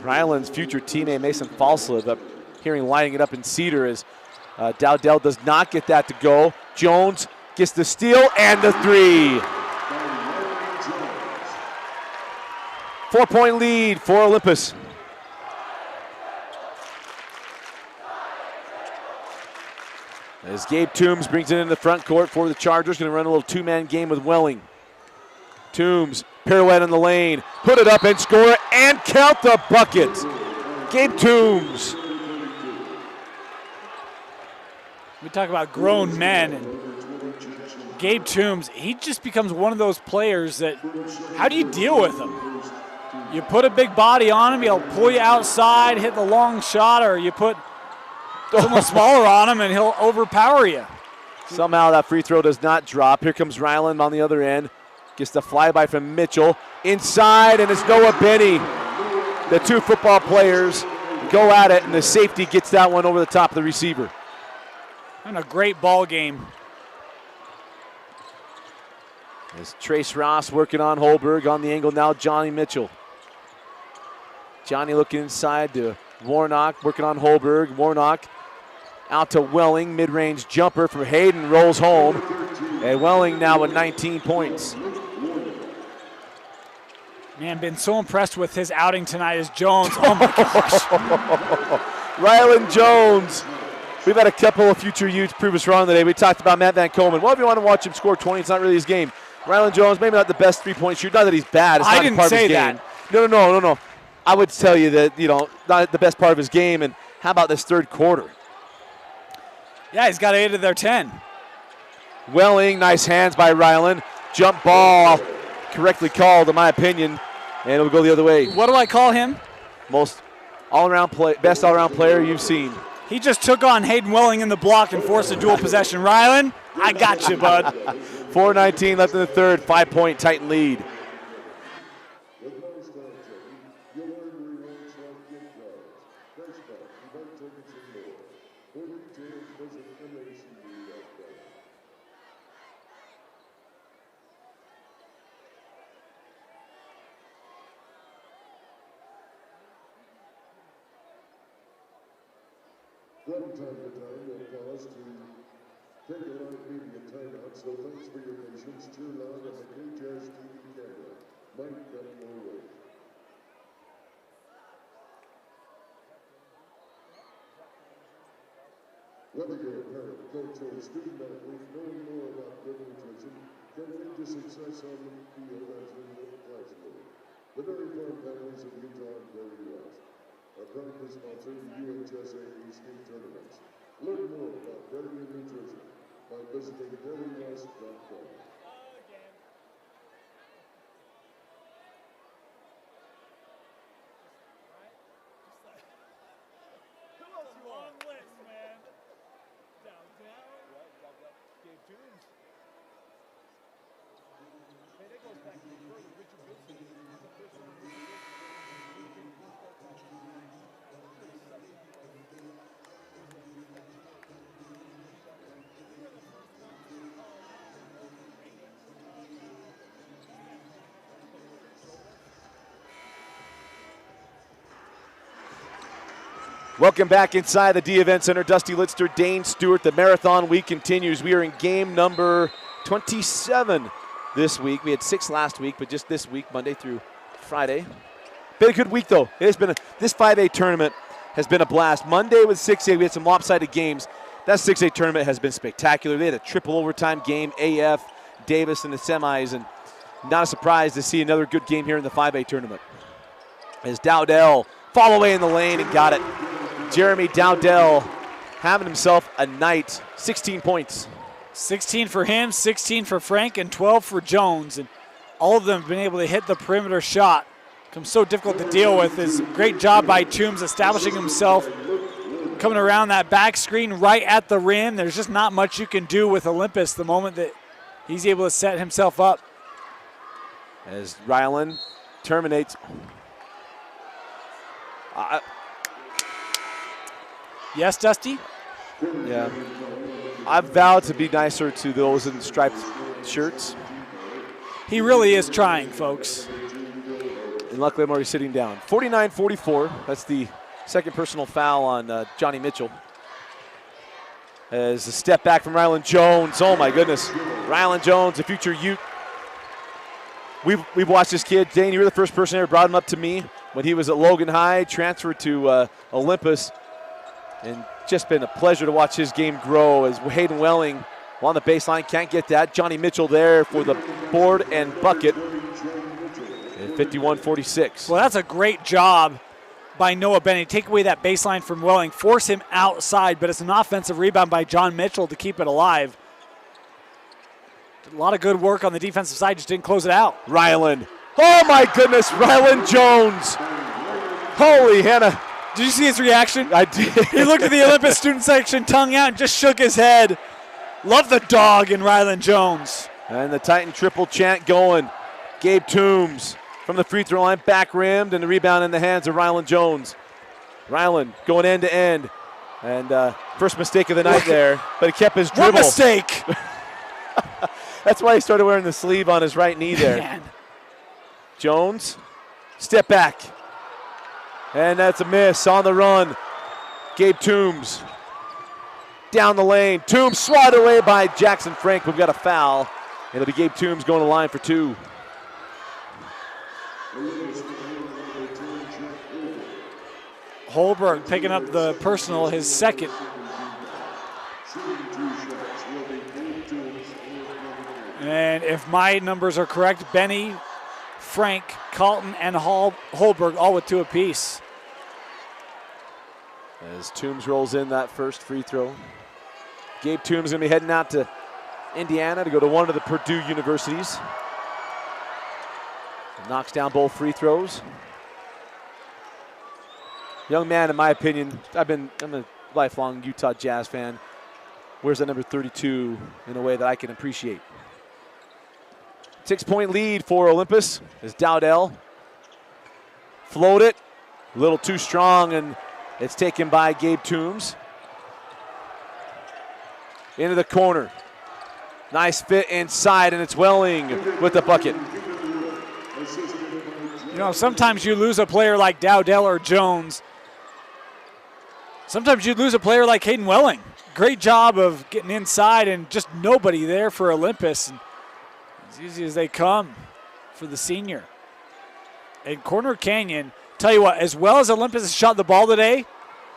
Rylan's future teammate Mason Falsliv up hearing lining it up in Cedar as Dowdell does not get that to go. Jones gets the steal and the three. 4-point lead for Olympus. As Gabe Toombs brings it into the front court for the Chargers, going to run a little two-man game with Welling. Toombs, pirouette in the lane, put it up and score and count the bucket. Gabe Toombs. We talk about grown men, and Gabe Toombs, he just becomes one of those players that, how do you deal with him? You put a big body on him, he'll pull you outside, hit the long shot, or you put someone smaller on him and he'll overpower you. Somehow that free throw does not drop. Here comes Ryland on the other end. Gets the flyby from Mitchell. Inside, and it's Noah Benny. The two football players go at it, and the safety gets that one over the top of the receiver. And a great ball game. As Trace Ross working on Holberg on the angle now, Johnny Mitchell. Johnny looking inside to Warnock, working on Holberg. Warnock out to Welling, mid-range jumper from Hayden, rolls home. And Welling now with 19 points. Man, been so impressed with his outing tonight is Jones. Oh my gosh. Rylan Jones. We've had a couple of future youths prove us wrong today. We talked about Matt Van Coleman. Well, if you want to watch him score 20, it's not really his game. Rylan Jones, maybe not the best three-point shooter. Not that he's bad. It's not I didn't part say of his that. game. No. I would tell you that, not the best part of his game. And how about this third quarter? Yeah, he's got 8 of their 10. Welling, nice hands by Rylan. Jump ball, correctly called in my opinion, and it'll go the other way. What do I call him? Best all-around player you've seen. He just took on Hayden Welling in the block and forced a dual possession. Rylan, I got you, bud. 4:19 left in the third, 5-point Titan lead. With no star checking, you'll earn rewards like gift cards, cashback, event tickets, and more. For details, visit MACD.com. From time to time, we'll pause to take a live media timeout, so thanks for your patience. Cheer loud on the KJAS TV camera. Might come your way. Whether you're a parent, coach, or a student athlete, knowing more about good nutrition can lead to success on the field as in the classroom. The Dairy Farm families of Utah and Prairie West are proudly sponsoring the UHSAA state tournaments. Learn more about dairy and nutrition by visiting dairywest.com. Long list, man. Downtown. Gabe Toombs. Hey, that goes back even further. Richard Wilson is the first one. Welcome back inside the D Event Center. Dusty Litster, Dane Stewart. The marathon week continues. We are in game number 27 this week. We had 6 last week, but just this week, Monday through Friday. Been a good week, though. It has been this 5A tournament has been a blast. Monday with 6A, we had some lopsided games. That 6A tournament has been spectacular. They had a triple overtime game, AF, Davis in the semis, and not a surprise to see another good game here in the 5A tournament. As Dowdell fall away in the lane and got it. Jeremy Dowdell having himself a night. 16 points. 16 for him, 16 for Frank, and 12 for Jones. And all of them have been able to hit the perimeter shot. Becomes so difficult to deal with. Is a great job by Toombs establishing himself, coming around that back screen right at the rim. There's just not much you can do with Olympus the moment that he's able to set himself up. As Ryland terminates. Yes, Dusty? Yeah. I've vowed to be nicer to those in striped shirts. He really is trying, folks. And luckily I'm already sitting down. 49-44. That's the second personal foul on Johnny Mitchell. As a step back from Ryland Jones. Oh my goodness. Ryland Jones, a future Ute. We've watched this kid. Dane, you were the first person who ever brought him up to me when he was at Logan High, transferred to Olympus. And just been a pleasure to watch his game grow as Hayden Welling on the baseline, can't get that. Johnny Mitchell there for the board and bucket at 51-46. Well, that's a great job by Noah Bennett. Take away that baseline from Welling, force him outside, but it's an offensive rebound by John Mitchell to keep it alive. Did a lot of good work on the defensive side, just didn't close it out. Ryland. Oh my goodness, Ryland Jones. Holy Hannah. Did you see his reaction? I did. He looked at the Olympus student section, tongue out, and just shook his head. Love the dog in Ryland Jones. And the Titan triple chant going. Gabe Toombs from the free throw line, back rimmed, and the rebound in the hands of Ryland Jones. Ryland going end to end. And first mistake of the night there, but he kept his dribble. What mistake? That's why he started wearing the sleeve on his right knee there. Man. Jones, step back. And that's a miss on the run. Gabe Toombs down the lane. Toombs swatted away by Jackson Frank. We've got a foul. It'll be Gabe Toombs going to line for 2. Holberg picking up the personal, his second. And if my numbers are correct, Benny, Frank, Carlton, and Holberg all with 2 apiece. As Toombs rolls in that first free throw. Gabe Toombs going to be heading out to Indiana to go to one of the Purdue universities. Knocks down both free throws. Young man, in my opinion, I'm a lifelong Utah Jazz fan, wears that number 32 in a way that I can appreciate. 6-point lead for Olympus as Dowdell float it. A little too strong, and it's taken by Gabe Toombs. Into the corner. Nice fit inside, and it's Welling with the bucket. You know, sometimes you lose a player like Dowdell or Jones. Sometimes you lose a player like Hayden Welling. Great job of getting inside and just nobody there for Olympus. And as easy as they come for the senior. And Corner Canyon, tell you what, as well as Olympus has shot the ball today,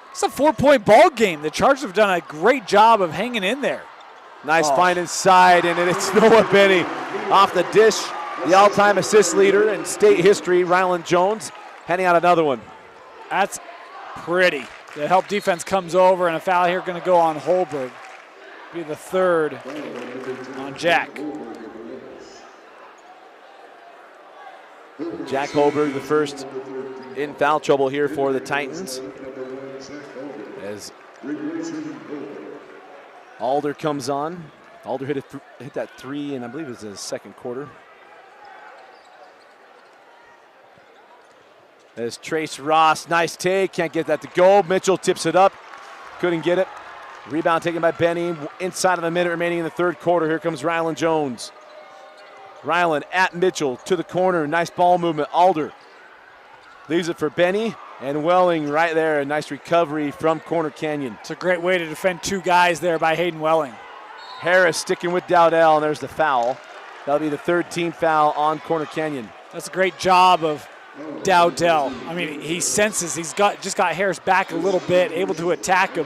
it's a 4-point ball game. The Chargers have done a great job of hanging in there. Nice find inside, and it's Noah Benny off the dish. The all-time assist leader in state history, Ryland Jones, handing out another one. That's pretty. The help defense comes over, and a foul here going to go on Holberg. Be the third on Jack. Jack Holberg, the first in foul trouble here for the Titans. As Alder comes on. Alder hit that three, and I believe it was the second quarter. As Trace Ross, nice take, can't get that to go. Mitchell tips it up, couldn't get it. Rebound taken by Benny. Inside of a minute remaining in the third quarter. Here comes Ryland Jones. Ryland at Mitchell to the corner. Nice ball movement. Alder leaves it for Benny, and Welling right there. A nice recovery from Corner Canyon. It's a great way to defend two guys there by Hayden Welling. Harris sticking with Dowdell, and there's the foul. That'll be the third team foul on Corner Canyon. That's a great job of Dowdell. I mean, he senses he's just got Harris back a little bit, able to attack him.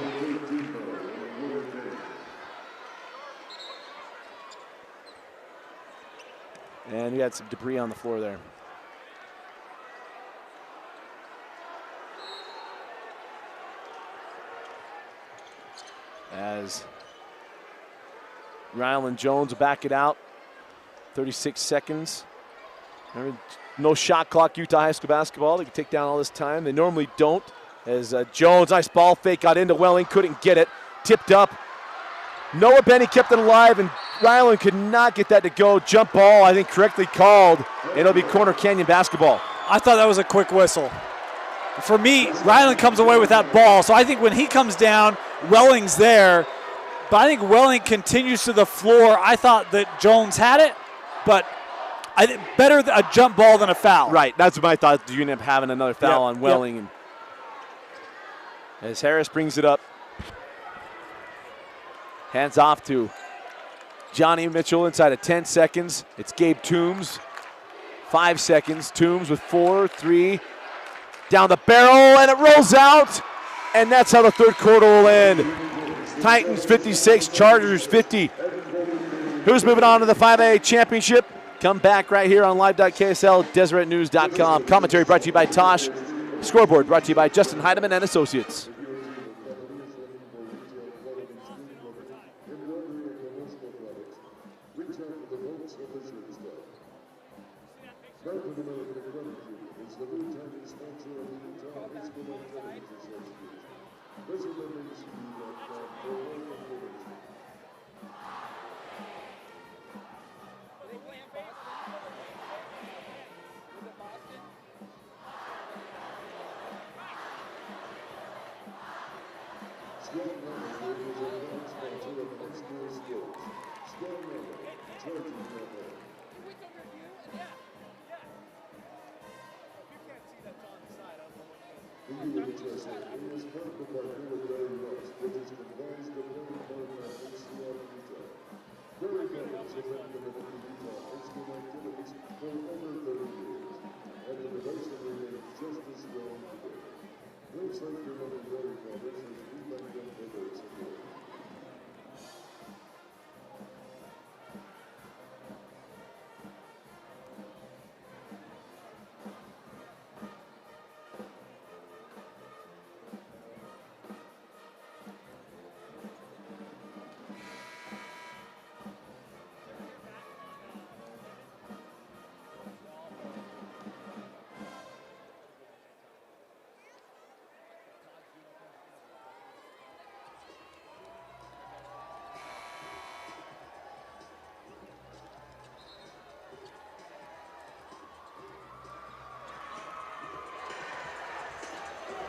And we had some debris on the floor there. As Ryland Jones will back it out. 36 seconds. Remember, no shot clock, Utah high school basketball. They can take down all this time. They normally don't. As Jones, nice ball fake, got into Welling, couldn't get it. Tipped up. Noah Benny kept it alive, and Ryland could not get that to go. Jump ball, I think, correctly called. It'll be Corner Canyon basketball. I thought that was a quick whistle. For me, Ryland comes away with that ball, so I think when he comes down, Welling's there. But I think Welling continues to the floor. I thought that Jones had it, but I think better a jump ball than a foul. Right, that's what I thought. You end up having another foul on Welling. Yep. As Harris brings it up. Hands off to Johnny Mitchell inside of 10 seconds. It's Gabe Toombs. 5 seconds. Toombs with 4, 3. Down the barrel, and it rolls out. And that's how the third quarter will end. Titans 56, Chargers 50. Who's moving on to the 5A championship? Come back right here on live.ksl, DeseretNews.com. Commentary brought to you by Tosh. Scoreboard brought to you by Justin Heidemann and Associates.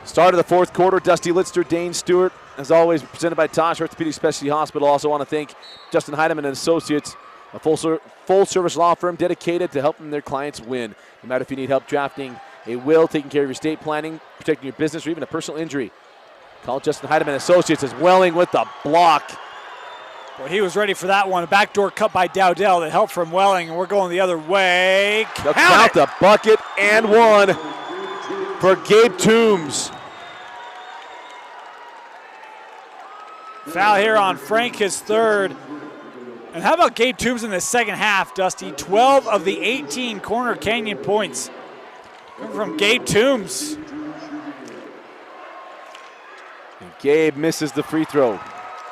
Start of the fourth quarter, Dusty Litster, Dane Stewart, as always, presented by Tosh Orthopedic Specialty Hospital. Also want to thank Justin Heidemann and Associates, a full-service law firm dedicated to helping their clients win. No matter if you need help drafting a will, taking care of your estate planning, protecting your business, or even a personal injury, call Justin Heidemann and Associates as Welling with the block. Well, he was ready for that one. A backdoor cut by Dowdell that helped from Welling, and we're going the other way. Count the bucket and one for Gabe Toombs. Foul here on Frank, his third. And how about Gabe Toombs in the second half, Dusty? 12 of the 18 Corner Canyon points come from Gabe Toombs. And Gabe misses the free throw.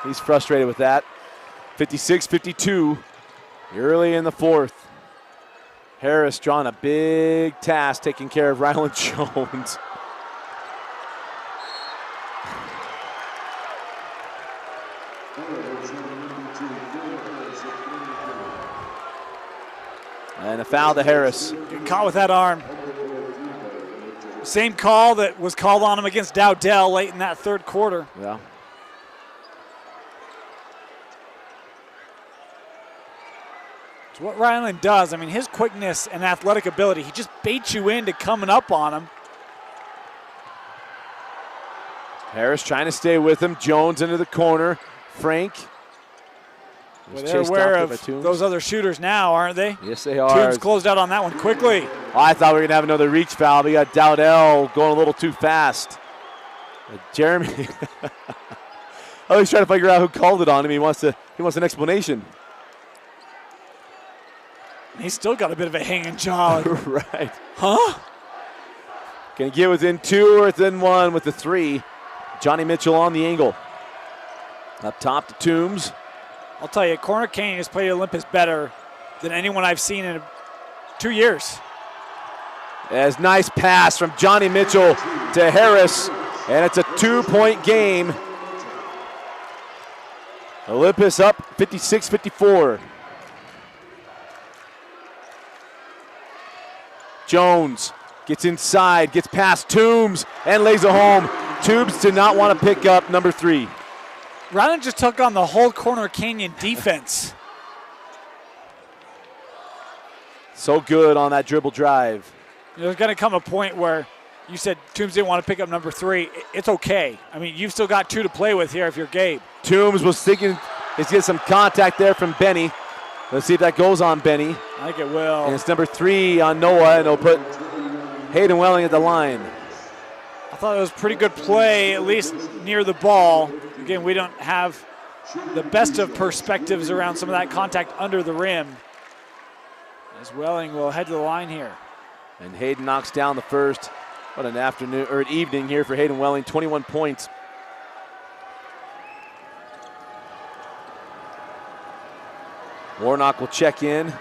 He's frustrated with that. 56-52, early in the fourth. Harris drawing a big task, taking care of Ryland Jones. And a foul to Harris. Getting caught with that arm. Same call that was called on him against Dowdell late in that third quarter. Yeah. It's what Ryland does. I mean, his quickness and athletic ability, he just baits you into coming up on him. Harris trying to stay with him. Jones into the corner. Frank. Well, they're aware of those other shooters now, aren't they? Yes, they are. Toombs closed out on that one quickly. Oh, I thought we were going to have another reach foul. We got Dowdell going a little too fast. Jeremy. Oh, he's trying to figure out who called it on him. He wants an explanation. He's still got a bit of a hanging jaw. Right. Huh? Can he get within two or within one with the three? Johnny Mitchell on the angle. Up top to Toombs. I'll tell you, Corner Canyon has played Olympus better than anyone I've seen in 2 years. As nice pass from Johnny Mitchell to Harris, and it's a 2-point game. Olympus up 56-54. Jones gets inside, gets past Toombs, and lays it home. Toombs did not want to pick up number 3. Ryland just took on the whole Corner Canyon defense. So good on that dribble drive. There's going to come a point where you said Toombs didn't want to pick up number 3. It's okay. I mean, you've still got 2 to play with here if you're Gabe. Toombs was thinking he's getting some contact there from Benny. Let's see if that goes on Benny. I think it will. And it's number 3 on Noah, and he'll put Hayden Welling at the line. I thought it was pretty good play, at least near the ball. Again, we don't have the best of perspectives around some of that contact under the rim. As Welling will head to the line here. And Hayden knocks down the first. What an afternoon or an evening here for Hayden Welling, 21 points. Warnock will check in.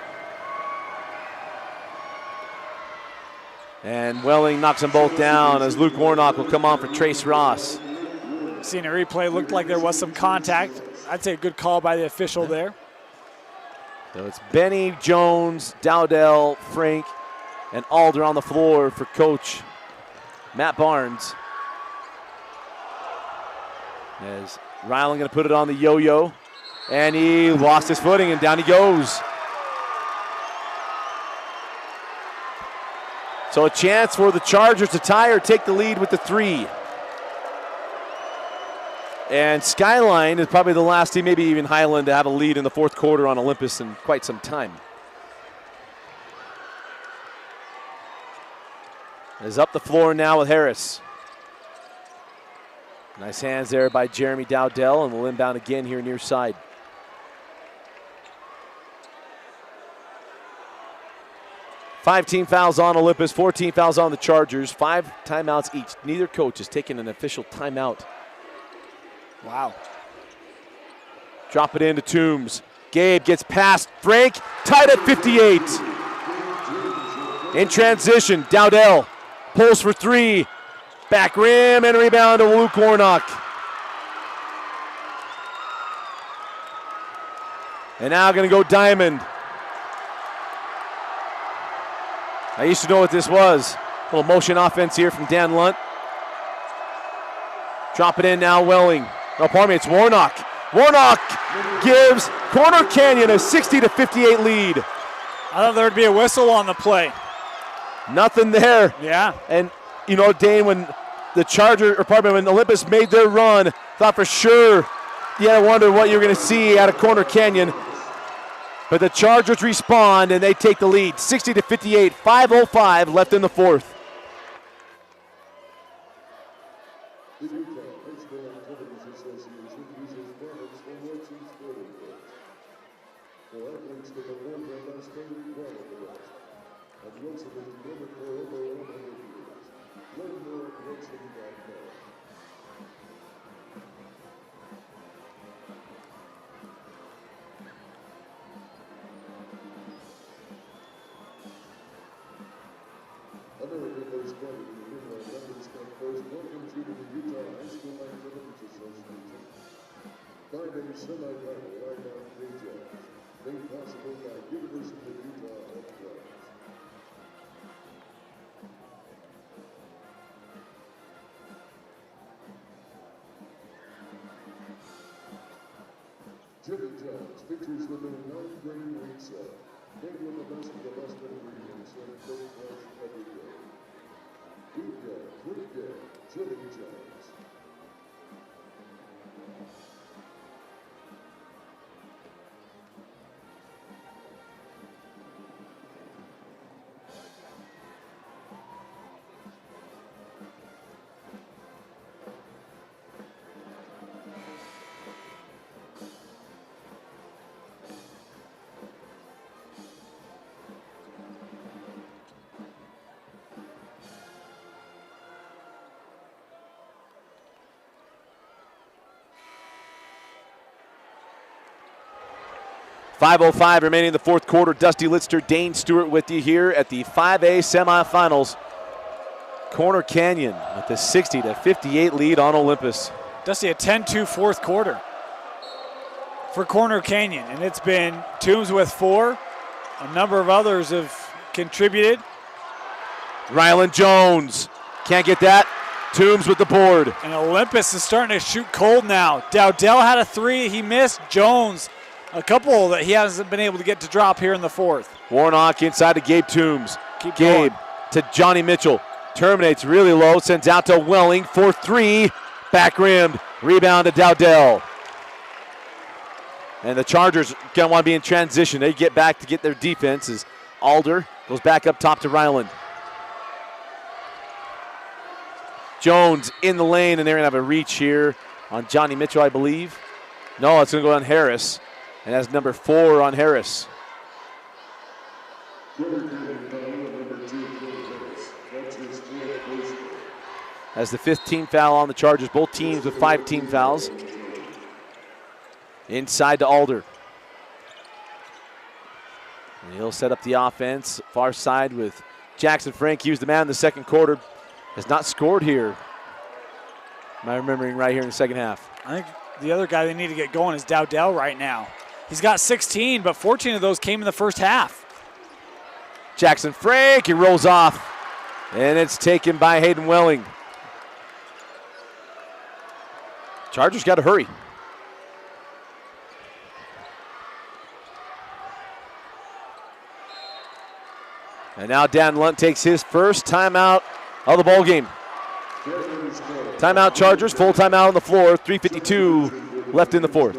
And Welling knocks them both down as Luke Warnock will come on for Trace Ross. Seeing a replay, looked like there was some contact. I'd say a good call by the official there. So it's Benny, Jones, Dowdell, Frank, and Alder on the floor for Coach Matt Barnes. As Ryland going to put it on the yo-yo, and he lost his footing, and down he goes. So a chance for the Chargers to tie or take the lead with the 3. And Skyline is probably the last team, maybe even Highland, to have a lead in the fourth quarter on Olympus in quite some time. Is up the floor now with Harris. Nice hands there by Jeremy Dowdell, and we'll inbound again here near side. Five team fouls on Olympus, 14 fouls on the Chargers, 5 timeouts each. Neither coach has taken an official timeout. Wow. Drop it into Toombs. Gabe gets past Frank, tied at 58. In transition, Dowdell pulls for 3. Back rim and rebound to Luke Warnock. And now going to go Diamond. I used to know what this was. A little motion offense here from Dan Lunt. Drop it in now, Welling. No, pardon me, it's Warnock. Warnock gives Corner Canyon a 60-58 lead. I thought there would be a whistle on the play. Nothing there. Yeah. And, you know, Dane, when when Olympus made their run, thought for sure you had to wonder what you were going to see out of Corner Canyon. But the Chargers respond, and they take the lead, 60-58, 5:05 left in the fourth. The Utah High School Activities Association uses products from Wilson Sporting Goods. For athletes to perform their best, they require the rest. And Wilson has been doing it for over 100 years. Learn more at Wilson.com. American-based quantity Midland London State Coast welcomes you to the Utah High School Activities Association. 5A semifinal line-out pre-jobs, made possible by University of Utah Athletics. Jimmy John's features the new 9-grain wheat set, made with the best of the best ingredients and cooked fresh every day. Eat good, drink good, Jimmy John's. .505 remaining in the fourth quarter. Dusty Litster, Dane Stewart with you here at the 5A semifinals. Corner Canyon with a 60-58 lead on Olympus. Dusty, a 10-2 fourth quarter for Corner Canyon, and it's been Toombs with 4. A number of others have contributed. Ryland Jones can't get that. Toombs with the board. And Olympus is starting to shoot cold now. Dowdell had a 3 he missed. Jones, a couple that he hasn't been able to get to drop here in the fourth. Warnock inside to Gabe Toombs. Keep Gabe going. to Johnny Mitchell. Terminates really low, sends out to Welling for 3. Back rimmed. Rebound to Dowdell. And the Chargers going to want to be in transition. They get back to get their defense as Alder goes back up top to Ryland. Jones in the lane, and they're going to have a reach here on Johnny Mitchell, I believe. No, it's going to go on Harris. And that's number 4 on Harris. That's the 5th team foul on the Chargers. Both teams with 5 team fouls. Inside to Alder. And he'll set up the offense. Far side with Jackson Frank. He was the man in the second quarter. Has not scored here. Am I remembering right here in the second half? I think the other guy they need to get going is Dowdell right now. He's got 16, but 14 of those came in the first half. Jackson Frank, he rolls off. And it's taken by Hayden Welling. Chargers got to hurry. And now Dan Lunt takes his first timeout of the ball game. Timeout Chargers, full timeout on the floor, 3:52 left in the fourth.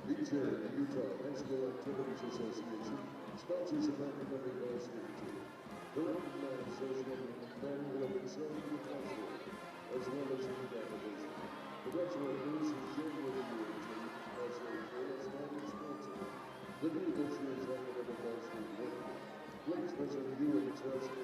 These are the Utah High School Activities Association, sponsors of academic varsity team. Current men associated with men who have excelled in the classroom, as well as in competition. The referees who share with the team as a corresponding sponsor. The new this year's academic varsity team. Please visit UHSAA.org.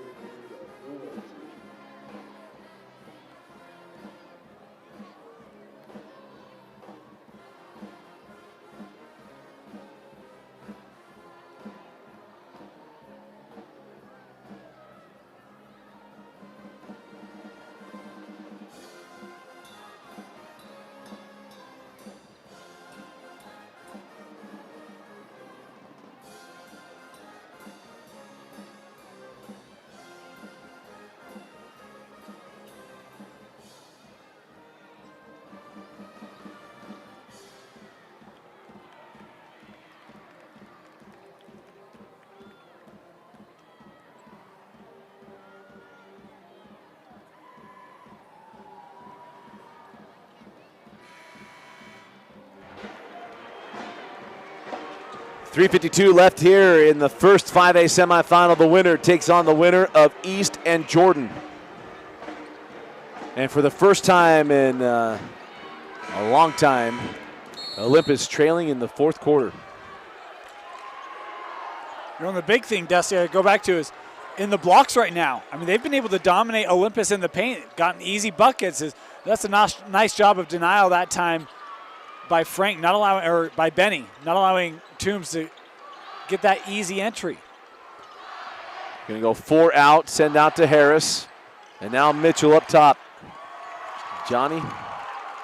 3:52 left here in the first 5A semifinal. The winner takes on the winner of East and Jordan. And for the first time in a long time, Olympus trailing in the fourth quarter. You know, the big thing, Dusty, I go back to is in the blocks right now. I mean, they've been able to dominate Olympus in the paint, gotten easy buckets. That's a nice job of denial that time by Frank, not allowing, or by Benny, not allowing Toombs to get that easy entry. Gonna go 4 out, send out to Harris. And now Mitchell up top. Johnny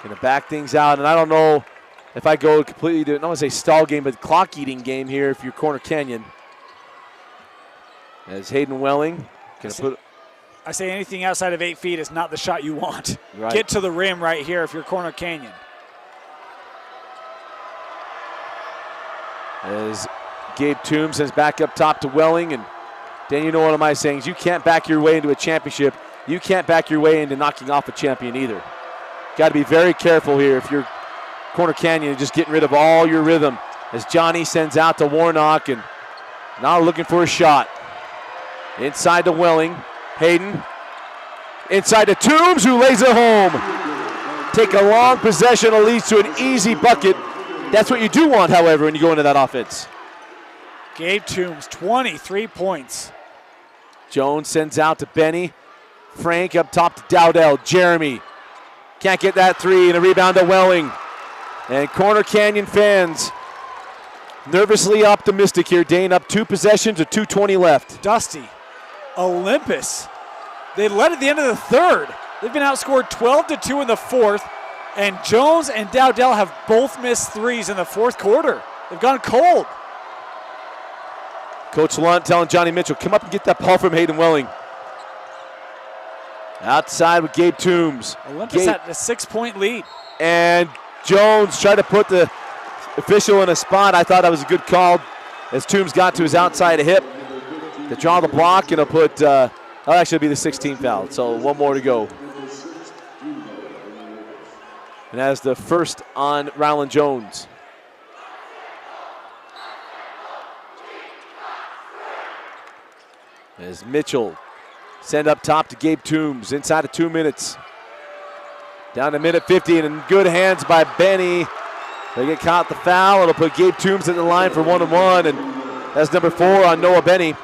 gonna back things out. And I don't know if I go completely to, I don't want to say stall game, but clock eating game here if you're Corner Canyon. As Hayden Welling gonna put. I say anything outside of 8 feet is not the shot you want. Right. Get to the rim right here if you're Corner Canyon. As Gabe Toombs sends back up top to Welling. And Dan, you know what am I saying? You can't back your way into a championship. You can't back your way into knocking off a champion either. Got to be very careful here if you're Corner Canyon and just getting rid of all your rhythm. As Johnny sends out to Warnock and now looking for a shot. Inside to Welling. Hayden. Inside to Toombs, who lays it home. Take a long possession that leads to an easy bucket. That's what you do want, however, when you go into that offense. Gabe Toombs, 23 points. Jones sends out to Benny. Frank up top to Dowdell. Jeremy can't get that three, and a rebound to Welling. And Corner Canyon fans nervously optimistic here. Dane up 2 possessions with 2:20 left. Dusty, Olympus, they led at the end of the third. They've been outscored 12-2 in the fourth, and Jones and Dowdell have both missed threes in the fourth quarter. They've gone cold. Coach Lunt telling Johnny Mitchell, come up and get that ball from Hayden Welling. Outside with Gabe Toombs. Olympus had a 6-point lead. And Jones tried to put the official in a spot. I thought that was a good call as Toombs got to his outside hip to draw the block, and it'll put, that'll actually be the 16th foul. So 1 more to go. And that's the first on Ryland Jones. As Mitchell send up top to Gabe Toombs inside of 2 minutes. Down to minute 50 and in good hands by Benny. They get caught the foul. It'll put Gabe Toombs at the line for 1-1, and that's number 4 on Noah Benny.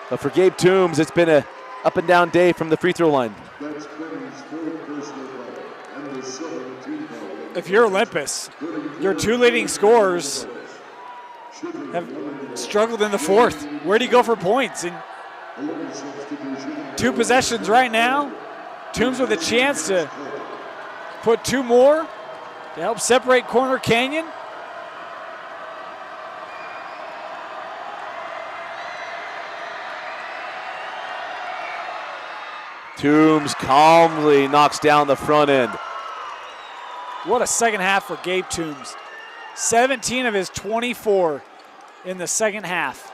But for Gabe Toombs, it's been a up and down day from the free throw line. If you're Olympus, your 2 leading scorers have struggled in the fourth. Where do you go for points? And 2 possessions right now. Toombs with a chance to put 2 more to help separate Corner Canyon. Toombs calmly knocks down the front end. What a second half for Gabe Toombs. 17 of his 24 in the second half.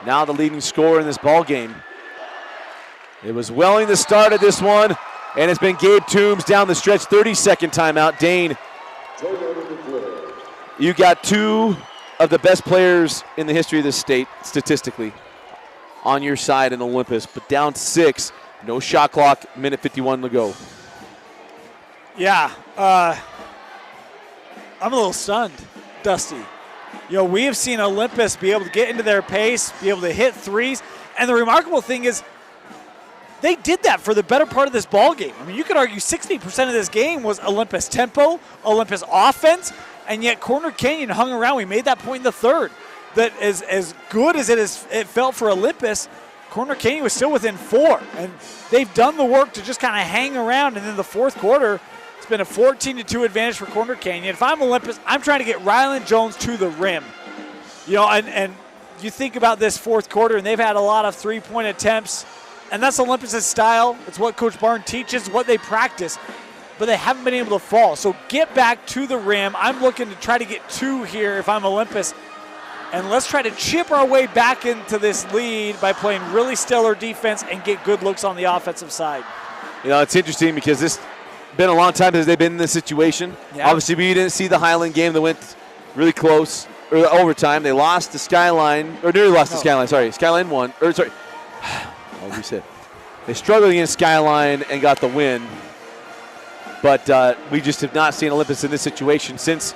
Now the leading scorer in this ball game. It was Welling that started this one, and it's been Gabe Toombs down the stretch. 32nd timeout. Dane, you got 2 of the best players in the history of this state, statistically, on your side in Olympus, but down 6. No shot clock, minute 51 to go. Yeah, I'm a little stunned, Dusty. You know, we have seen Olympus be able to get into their pace, be able to hit threes, and the remarkable thing is they did that for the better part of this ball game. I mean, you could argue 60% of this game was Olympus tempo, Olympus offense, and yet Corner Canyon hung around. We made that point in the third. That as good as it felt for Olympus, Corner Canyon was still within 4, and they've done the work to just kind of hang around. And then the fourth quarter, it's been a 14-2 advantage for Corner Canyon. If I'm Olympus, I'm trying to get Ryland Jones to the rim. You know, and you think about this fourth quarter, and they've had a lot of 3-point attempts, and that's Olympus' style. It's what Coach Barn teaches, what they practice, but they haven't been able to fall. So get back to the rim. I'm looking to try to get 2 here if I'm Olympus. And let's try to chip our way back into this lead by playing really stellar defense and get good looks on the offensive side. You know, it's interesting because this been a long time since they've been in this situation. Yeah. Obviously, we didn't see the Highland game that went really close, or overtime. They lost to Skyline, or nearly lost to Skyline, sorry. Skyline won, or sorry, I'll reset. They struggled against Skyline and got the win. But we just have not seen Olympus in this situation since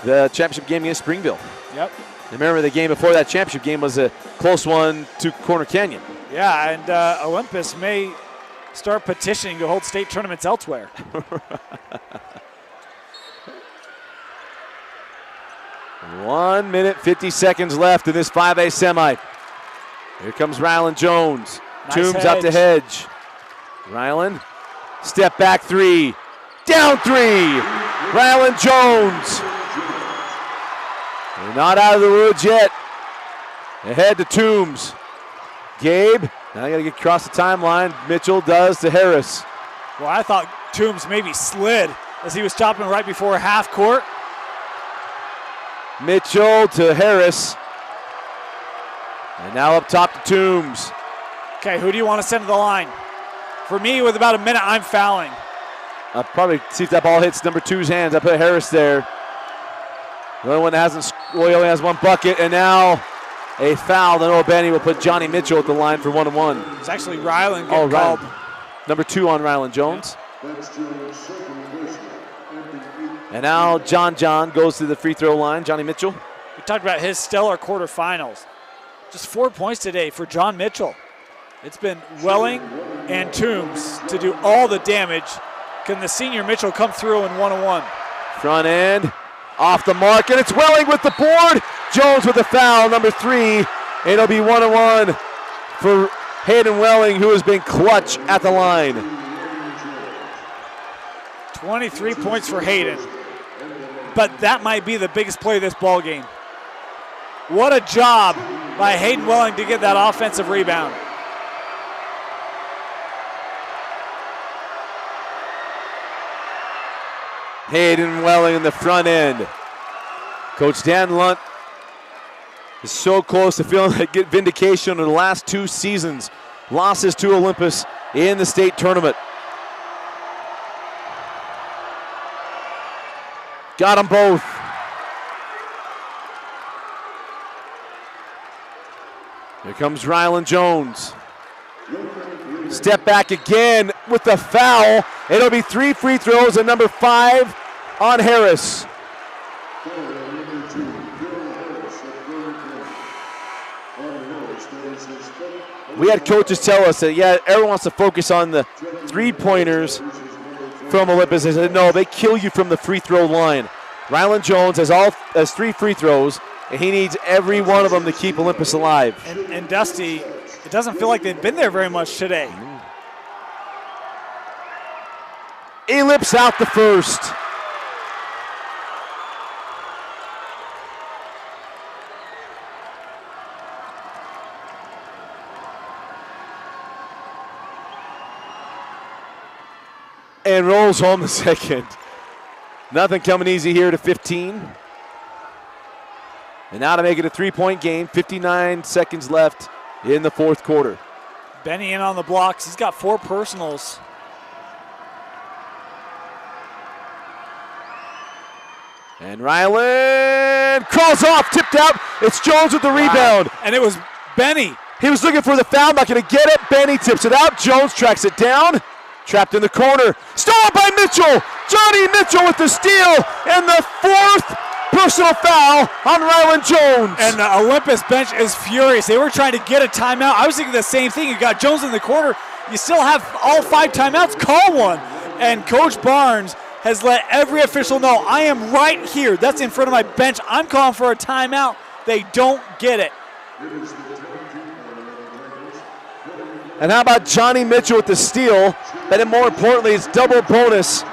the championship game against Springville. Yep. Remember, the game before that championship game was a close one to Corner Canyon. Yeah, and Olympus may start petitioning to hold state tournaments elsewhere. 1 minute, 50 seconds left in this 5A semi. Here comes Ryland Jones. Nice Toombs out to hedge. Ryland, step back three. Down three. Ryland Jones. They're not out of the woods yet. Ahead to Toombs. Gabe, now got to get across the timeline. Mitchell does to Harris. Well, I thought Toombs maybe slid as he was stopping right before half court. Mitchell to Harris. And now up top to Toombs. Okay, who do you want to send to the line? For me, with about a minute, I'm fouling. I'll probably see if that ball hits number 2's hands. I put Harris there. The only one that hasn't, well, he only has one bucket, and now a foul. Then Benny will put Johnny Mitchell at the line for 1-1. It's actually Ryland getting called. Number 2 on Ryland Jones. And now John goes to the free throw line. Johnny Mitchell. We talked about his stellar quarterfinals. Just 4 points today for John Mitchell. It's been Welling and Toombs to do all the damage. Can the senior Mitchell come through in 1-1? Front end, off the mark, and it's Welling with the board. Jones with the foul, number 3. It'll be 1-1 for Hayden Welling, who has been clutch at the line. 23 points for Hayden. But that might be the biggest play of this ball game. What a job by Hayden Welling to get that offensive rebound. Hayden Welling in the front end. Coach Dan Lunt is so close to feeling like get vindication in the last 2 seasons. Losses to Olympus in the state tournament. Got them both. Here comes Ryland Jones. Step back again with the foul. It'll be 3 free throws and number 5 on Harris. We had coaches tell us that, yeah, everyone wants to focus on the 3-pointers from Olympus. They said, no, they kill you from the free throw line. Ryland Jones has 3 free throws, and he needs every one of them to keep Olympus alive. And Dusty, it doesn't feel like they've been there very much today. Ellipse out the first. And rolls home the second. Nothing coming easy here to 15. And now to make it a 3-point game, 59 seconds left in the 4th quarter. Benny in on the blocks. He's got 4 personals. And Ryland crawls off, tipped out. It's Jones with the rebound. And it was Benny. He was looking for the foul, not going to get it. Benny tips it out. Jones tracks it down. Trapped in the corner. Stolen by Mitchell. Johnny Mitchell with the steal. And the 4th personal foul on Ryland Jones. And the Olympus bench is furious. They were trying to get a timeout. I was thinking the same thing. You got Jones in the corner. You still have all 5 timeouts. Call one. And Coach Barnes has let every official know, I am right here. That's in front of my bench. I'm calling for a timeout. They don't get it. And how about Johnny Mitchell with the steal? And then more importantly, it's double bonus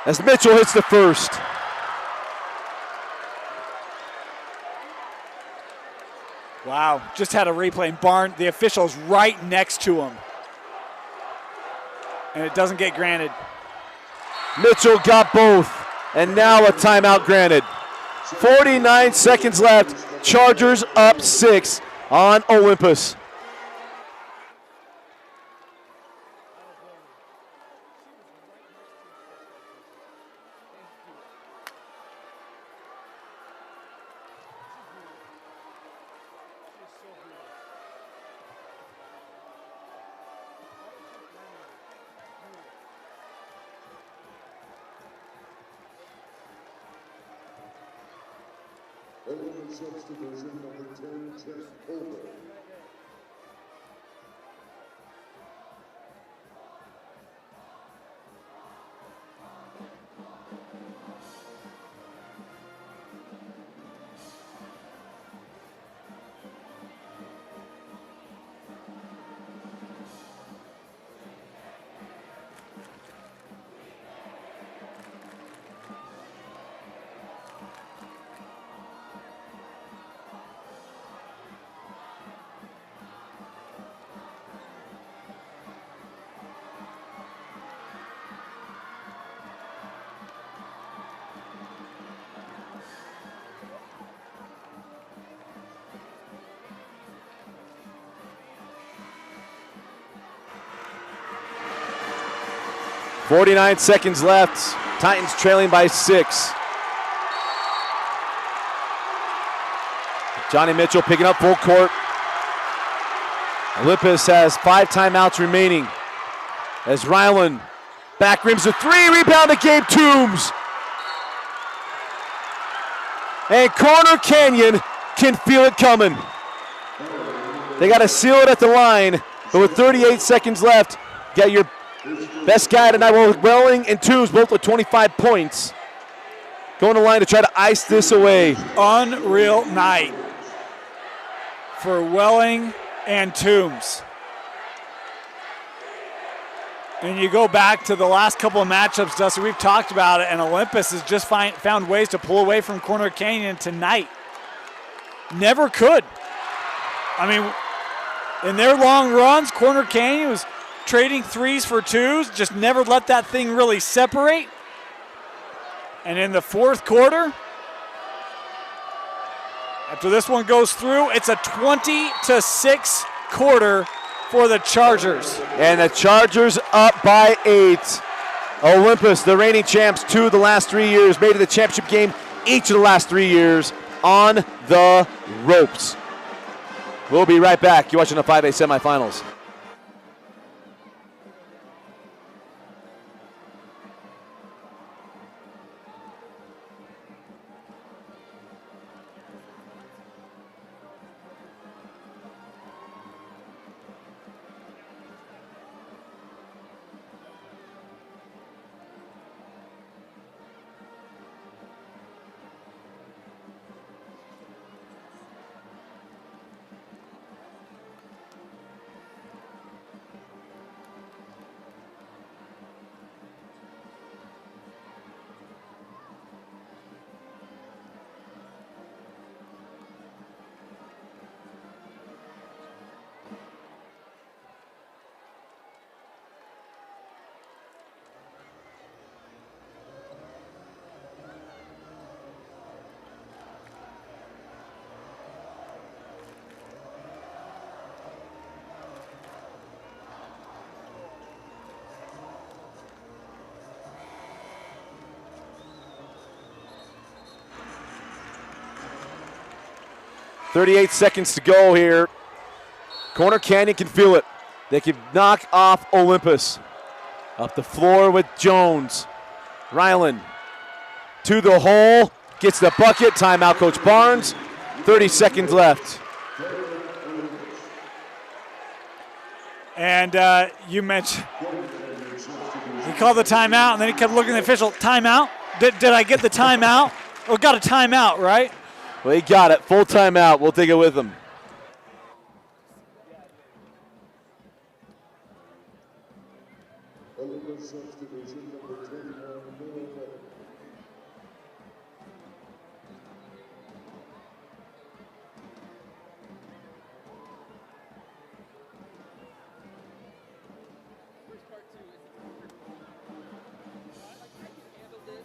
as Mitchell hits the first. Wow, just had a replay. And the official's right next to him. And it doesn't get granted. Mitchell got both, and now a timeout granted. 49 seconds left. Chargers up 6 on Olympus. And women's subdivision number 10, Jeff Over. .49 seconds left. Titans trailing by 6. Johnny Mitchell picking up full court. Olympus has 5 timeouts remaining. As Ryland back rims a 3, rebound to Gabe Toombs. And Corner Canyon can feel it coming. They got to seal it at the line, but with 38 seconds left, get your best guy tonight, Welling and Toombs, both with 25 points. Going to the line to try to ice this away. Unreal night for Welling and Toombs. And you go back to the last couple of matchups, Dusty, we've talked about it, and Olympus has just found ways to pull away from Corner Canyon tonight. Never could. I mean, in their long runs, Corner Canyon was trading 3s for 2s, just never let that thing really separate. And in the fourth quarter, after this one goes through, it's a 20-6 quarter for the Chargers. And the Chargers up by 8. Olympus, the reigning champs, 2 of the last 3 years, made it to the championship game each of the last 3 years on the ropes. We'll be right back. You're watching the 5A semifinals. .38 seconds to go here. Corner Canyon can feel it. They can knock off Olympus. Up the floor with Jones. Ryland to the hole. Gets the bucket. Timeout, Coach Barnes. 30 seconds left. And you mentioned, he called the timeout, and then he kept looking at the official. Timeout? Did I get the timeout? Oh, got a timeout, right? Well, he got it. Full timeout. We'll take it with him. Olympus subdivision number 21, Miller. First part 2 is like I can handle this.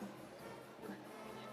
Corner Canyon.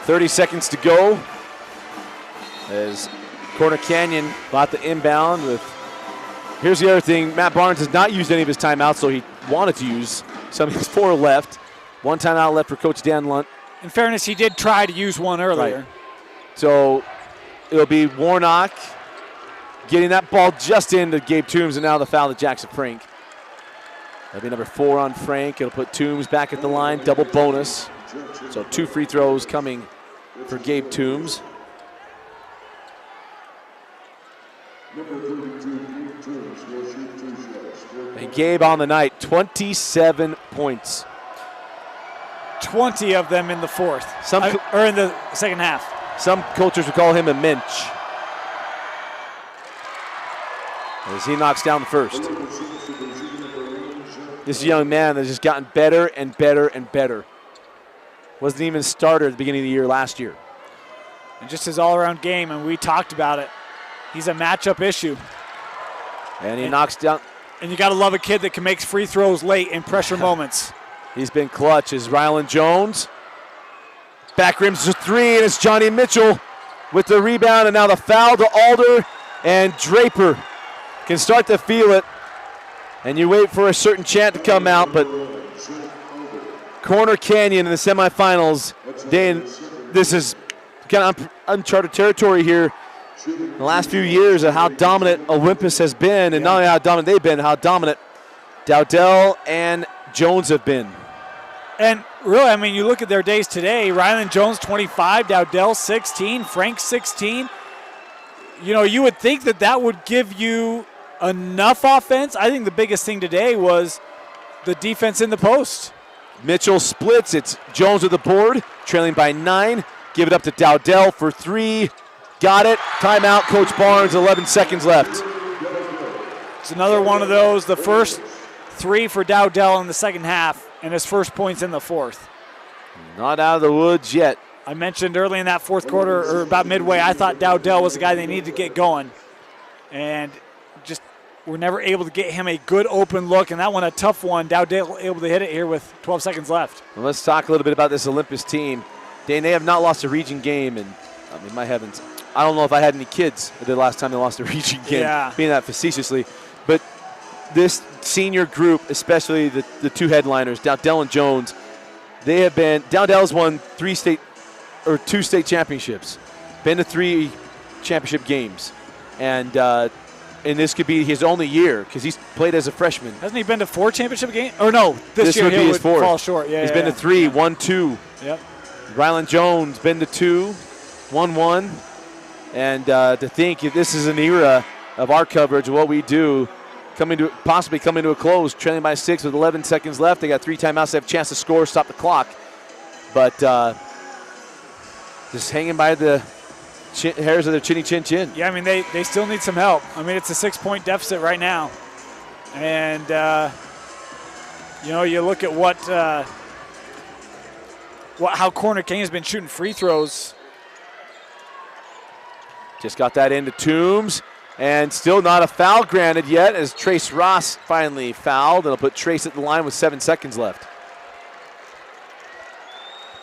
30 seconds to go as Corner Canyon bought the inbound with. Here's the other thing. Matt Barnes has not used any of his timeouts, so he wanted to use some. He has 4 left. 1 timeout left for Coach Dan Lunt. In fairness, he did try to use one earlier. Right. So it'll be Warnock getting that ball just into Gabe Toombs, and now the foul to Jackson Frank. That'll be number 4 on Frank. It'll put Toombs back at the line, double bonus. So 2 free throws coming for Gabe Toombs. And Gabe on the night, 27 points. 20 of them in the fourth, or in the second half. Some coaches would call him a minch, as he knocks down the first. This young man has just gotten better and better and better. Wasn't even a starter at the beginning of the year last year. And just his all-around game, and we talked about it. He's a matchup issue. And he knocks down. And you got to love a kid that can make free throws late in pressure moments. He's been clutch as Rylan Jones. Back rims to 3, and it's Johnny Mitchell with the rebound, and now the foul to Alder, and Draper can start to feel it. And you wait for a certain chant to come out, but Corner Canyon in the semifinals, this is kind of uncharted territory here in the last few years of how dominant Olympus has been, and not only how dominant they've been, how dominant Dowdell and Jones have been. And really, I mean, you look at their days today, Rylan Jones 25, Dowdell 16, Frank 16. You know, you would think that that would give you enough offense. I think the biggest thing today was the defense in the post. Mitchell splits. It's Jones with the board, trailing by 9. Give it up to Dowdell for 3. Got it. Timeout, Coach Barnes, 11 seconds left. It's another one of those, the first 3 for Dowdell in the second half, and his first points in the fourth. Not out of the woods yet. I mentioned early in that fourth quarter, or about midway, I thought Dowdell was the guy they needed to get going. And just were never able to get him a good open look, and that one a tough one. Dowdell able to hit it here with 12 seconds left. Well, let's talk a little bit about this Olympus team. Dane, they have not lost a region game, and I mean, my heavens, I don't know if I had any kids the last time they lost a region game, being that facetiously. But this senior group, especially the 2 headliners, Dowdell and Jones, they have been, Dowdell's won 2 state championships, been to 3 championship games. And this could be his only year because he's played as a freshman. Hasn't he been to 4 championship games? Or no, this year would be his 4th. Fall short. Yeah, he's been to 3, 1-2. Yep. Rylan Jones been to 2, 1-1. And to think if this is an era of our coverage, what we do, possibly coming to a close, trailing by 6 with 11 seconds left. They got 3 timeouts. They have a chance to score, stop the clock. But just hanging by the hairs of their chinny chin chin. Yeah, I mean, they still need some help. I mean, it's a 6-point deficit right now. And, you know, you look at how Corner King has been shooting free throws. Just got that into Toombs, and still not a foul granted yet as Trace Ross finally fouled. It'll put Trace at the line with 7 seconds left.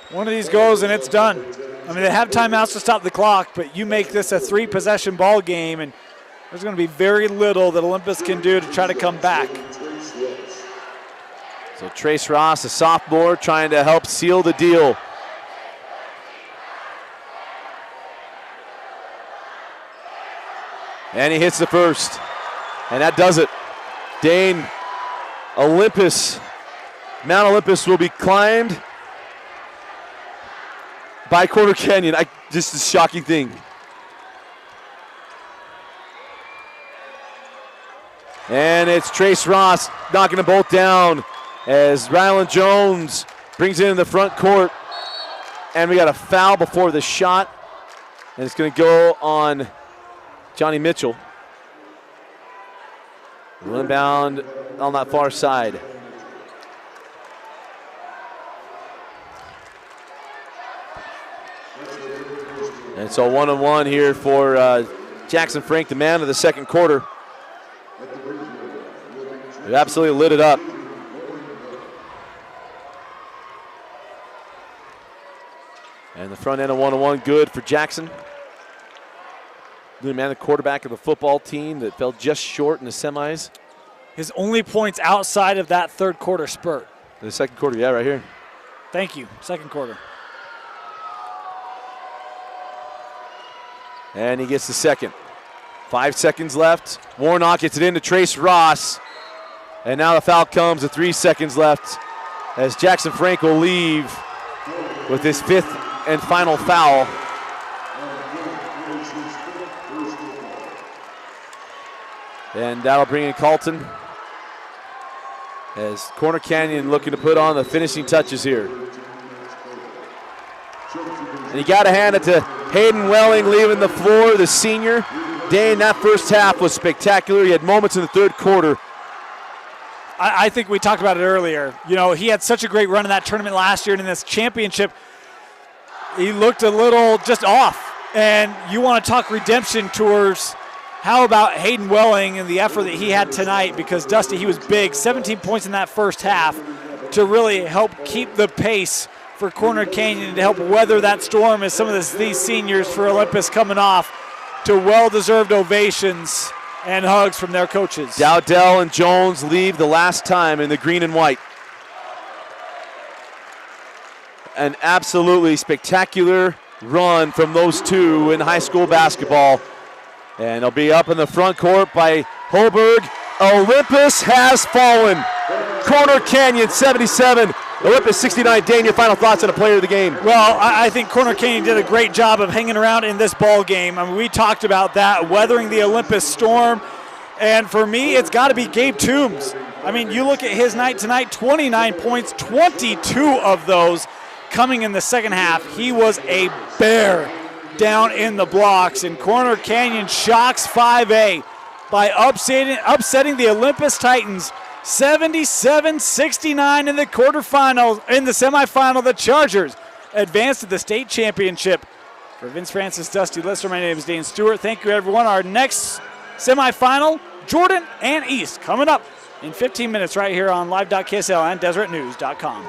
One of these goes and it's done. I mean, they have timeouts to stop the clock, but you make this a 3-possession ball game, and there's going to be very little that Olympus can do to try to come back. So Trace Ross, a sophomore, trying to help seal the deal. And he hits the first. And that does it. Dane, Mount Olympus will be climbed by Corner Canyon. Just a shocking thing. And it's Trace Ross knocking them both down as Rylan Jones brings it in the front court. And we got a foul before the shot. And it's going to go on Johnny Mitchell. Inbound on that far side. And so 1-on-1 here for Jackson Frank, the man of the second quarter. He absolutely lit it up. And the front end of 101 good for Jackson. Good man, the quarterback of the football team that fell just short in the semis. His only points outside of that third quarter spurt. The second quarter, yeah, right here. Thank you, second quarter. And he gets the second. 5 seconds left. Warnock gets it into Trace Ross. And now the foul comes with 3 seconds left as Jackson Frank will leave with his 5th and final foul. And that'll bring in Carlton as Corner Canyon looking to put on the finishing touches here. And you got to hand it to Hayden Welling leaving the floor, the senior. Dane, that first half was spectacular. He had moments in the third quarter. I think we talked about it earlier. You know, he had such a great run in that tournament last year, and in this championship, he looked a little just off. And you want to talk redemption tours. How about Hayden Welling and the effort that he had tonight? Because, Dusty, he was big, 17 points in that first half to really help keep the pace for Corner Canyon, to help weather that storm as some of these seniors for Olympus coming off to well-deserved ovations and hugs from their coaches. Dowdell and Jones leave the last time in the green and white. An absolutely spectacular run from those two in high school basketball. And they'll be up in the front court by Holberg. Olympus has fallen. Corner Canyon 77, Olympus 69. Dan, your final thoughts on a player of the game? Well, I think Corner Canyon did a great job of hanging around in this ball game. I mean, we talked about that, weathering the Olympus storm. And for me, it's got to be Gabe Toombs. I mean, you look at his night tonight, 29 points, 22 of those coming in the second half. He was a bear down in the blocks, and Corner Canyon shocks 5A by upsetting the Olympus Titans 77-69 in the quarterfinals. In the semifinal, the Chargers advance to the state championship. For Vince Francis, Dusty Lister, my name is Dane Stewart. Thank you, everyone. Our next semifinal, Jordan and East, coming up in 15 minutes right here on live.ksl and DeseretNews.com.